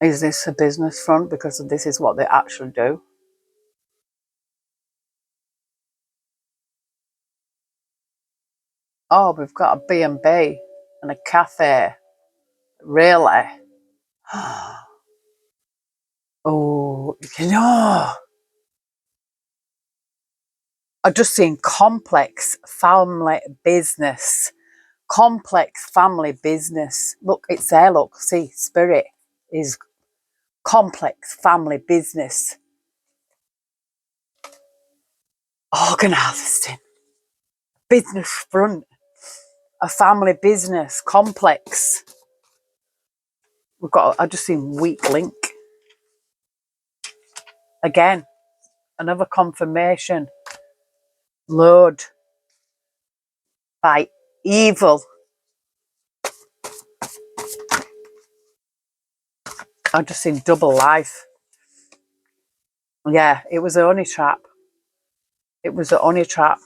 Is this a business front because this is what they actually do? Oh, we've got a B&B and a cafe. Really? Oh, I've just seen complex family business. Complex family business. Look, it's there, look. See, Spirit is complex family business. Organising. Business front. A family business. Complex. I've just seen weak link. Again, another confirmation. Lured by evil. I've just seen double life. Yeah, it was a honey trap. It was a honey trap.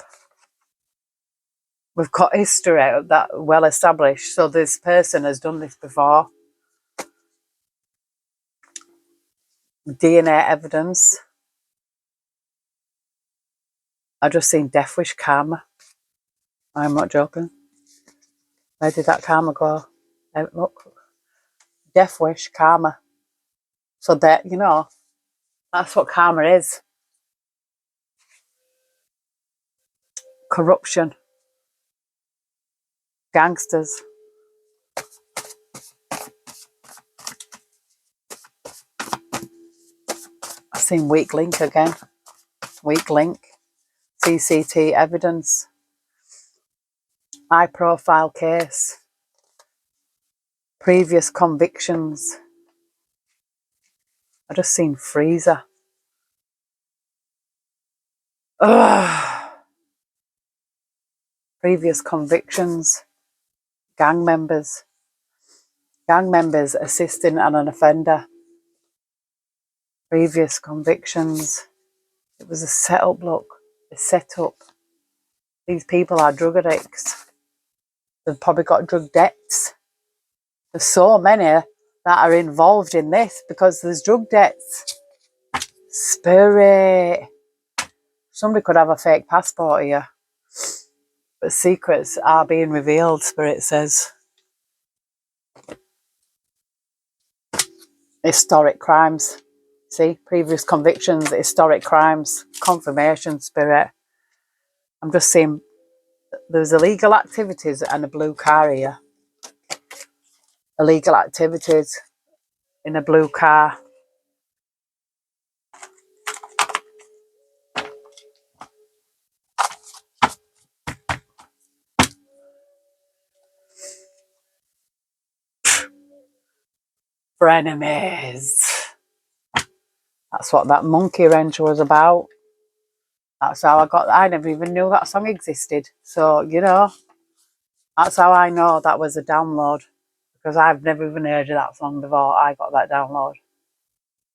We've got history of that well established. So this person has done this before. DNA evidence. I just seen Death Wish karma. I'm not joking. Where did that karma go? Look. Death Wish karma. So that, that's what karma is. Corruption. Gangsters. I've seen weak link again. Weak link. CCT evidence. High profile case. Previous convictions. I just seen freezer. Ugh. Previous convictions. Gang members. Gang members assisting an offender. Previous convictions. It was a set-up, look. A set-up. These people are drug addicts. They've probably got drug debts. There's so many that are involved in this because there's drug debts. Spirit. Somebody could have a fake passport here. But secrets are being revealed, Spirit says. Historic crimes. See, previous convictions, historic crimes, confirmation spirit. I'm just seeing there's illegal activities and a blue car here. Illegal activities in a blue car. Frenemies. That's what that monkey wrench was about. That's how I never even knew that song existed. So, you know, that's how I know that was a download. Because I've never even heard of that song before I got that download.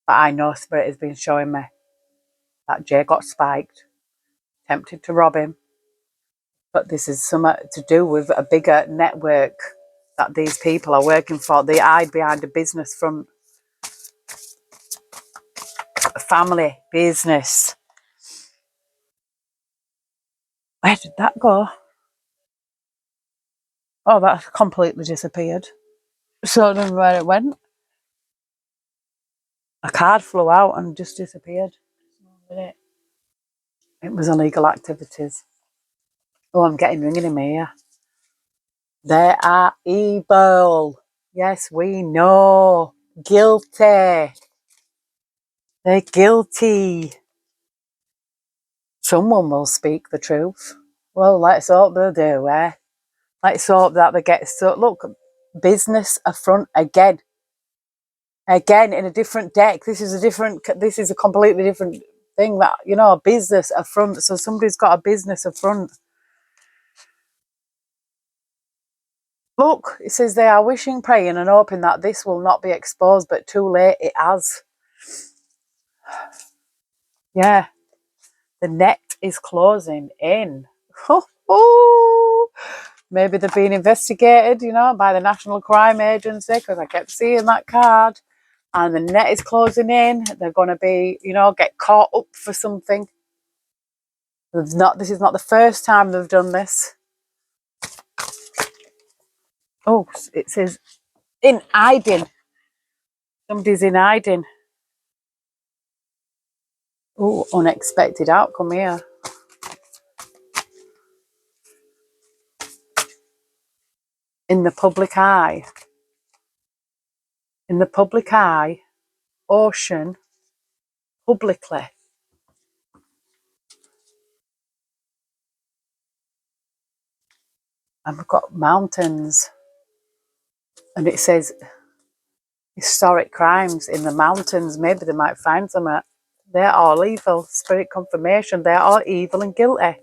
But I know Spirit has been showing me that Jay got spiked, tempted to rob him. But this is something to do with a bigger network that these people are working for. They hide behind a business from a family business. Where did that go? Oh, that completely disappeared. So I don't know where it went. A card flew out and just disappeared. It was illegal activities. Oh, I'm getting ringing in my ear. They are evil. Yes, we know. Guilty. They're guilty. Someone will speak the truth. Well, let's hope they do, eh? Let's hope that they get so. Look, business affront again. Again, in a different deck. This is a completely different thing that, you know, a business affront. So somebody's got a business affront. Look, it says they are wishing, praying and hoping that this will not be exposed, but too late it has. Yeah, the net is closing in. Maybe they're being investigated, you know, by the National Crime Agency, because I kept seeing that card. And the net is closing in. They're going to be, you know, get caught up for something. This is not the first time they've done this. Oh, it says in hiding. Somebody's in hiding. Oh, unexpected outcome here. In the public eye. In the public eye. Ocean. Publicly. And we've got mountains. And it says historic crimes in the mountains. Maybe they might find some. They're all evil. Spirit confirmation. They're all evil and guilty.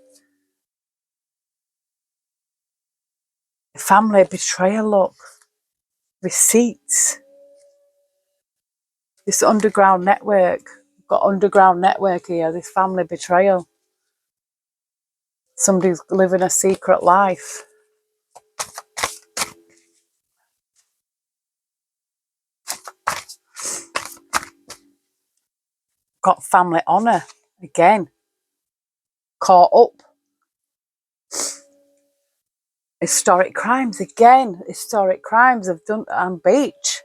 Family betrayal, look. Receipts. This underground network. We've got underground network here. This family betrayal. Somebody's living a secret life. Got family honour. Again. Caught up. Historic crimes. Again. Historic crimes have done on beach.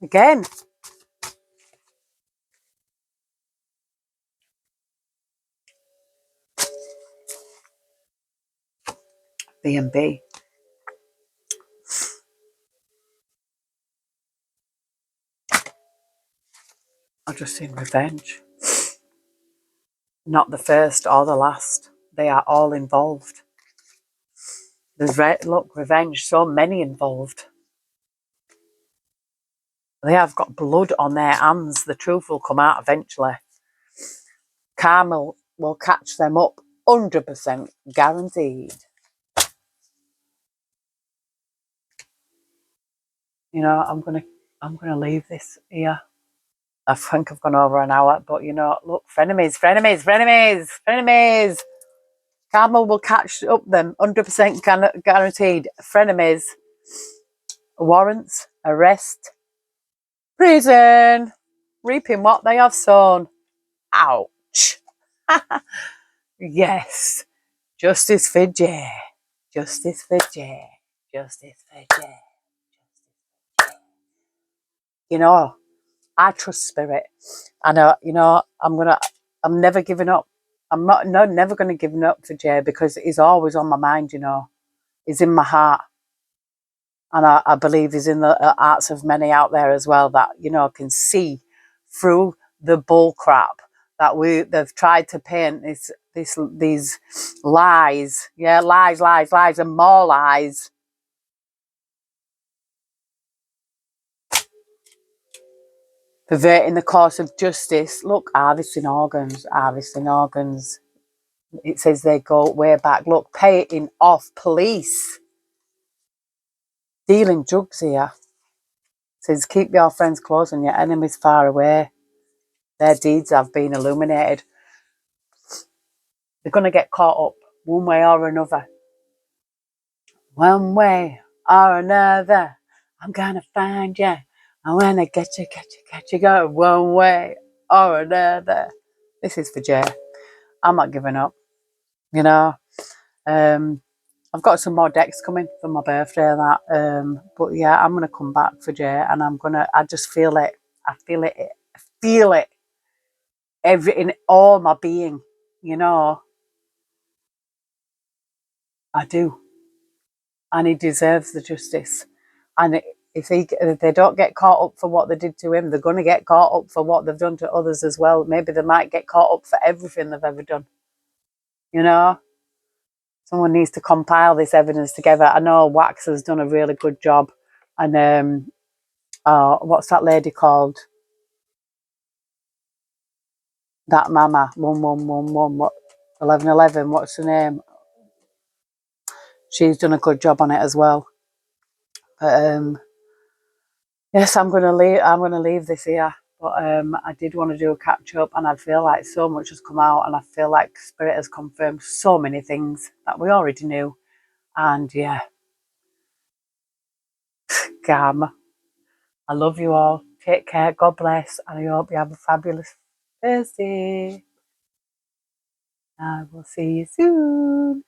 Again. B&B. I've just seen revenge. Not the first or the last. They are all involved. There's look, revenge, so many involved. They have got blood on their hands. The truth will come out eventually. Karma will catch them up. 100% guaranteed. You know, I'm gonna leave this here. I think I've gone over an hour, but you know, look, frenemies. Karma will catch up them. 100% guaranteed. Frenemies. Warrants, arrest, prison, reaping what they have sown. Ouch. Yes. Justice for Jay. Justice for Jay. Justice for Jay. You know, I trust spirit. And, I'm never giving up. I'm never going to give up for Jay because he's always on my mind, He's in my heart. And I believe he's in the hearts of many out there as well that, can see through the bull crap that they've tried to paint these lies. Yeah, lies, lies, lies, and more lies. Perverting the course of justice. Look, harvesting organs, harvesting organs. It says they go way back. Look, paying off police. Dealing drugs here. It says keep your friends close and your enemies far away. Their deeds have been illuminated. They're going to get caught up one way or another. One way or another. I'm going to find you. And when I get you, go one way or another. This is for Jay. I'm not giving up. You know, I've got some more decks coming for my birthday. But yeah, I'm gonna come back for Jay, and I just feel it. I feel it. I feel it. In all my being. I do, and he deserves the justice. And if they don't get caught up for what they did to him, they're gonna get caught up for what they've done to others as well. Maybe they might get caught up for everything they've ever done. You know. Someone needs to compile this evidence together. I know Wax has done a really good job. And what's that lady called? That mama, 1111, 1111, what's her name? She's done a good job on it as well. But yes, I'm gonna leave this here. But I did want to do a catch up, and I feel like so much has come out, and I feel like Spirit has confirmed so many things that we already knew. And yeah, Gam. I love you all. Take care. God bless. And I hope you have a fabulous Thursday. I will see you soon.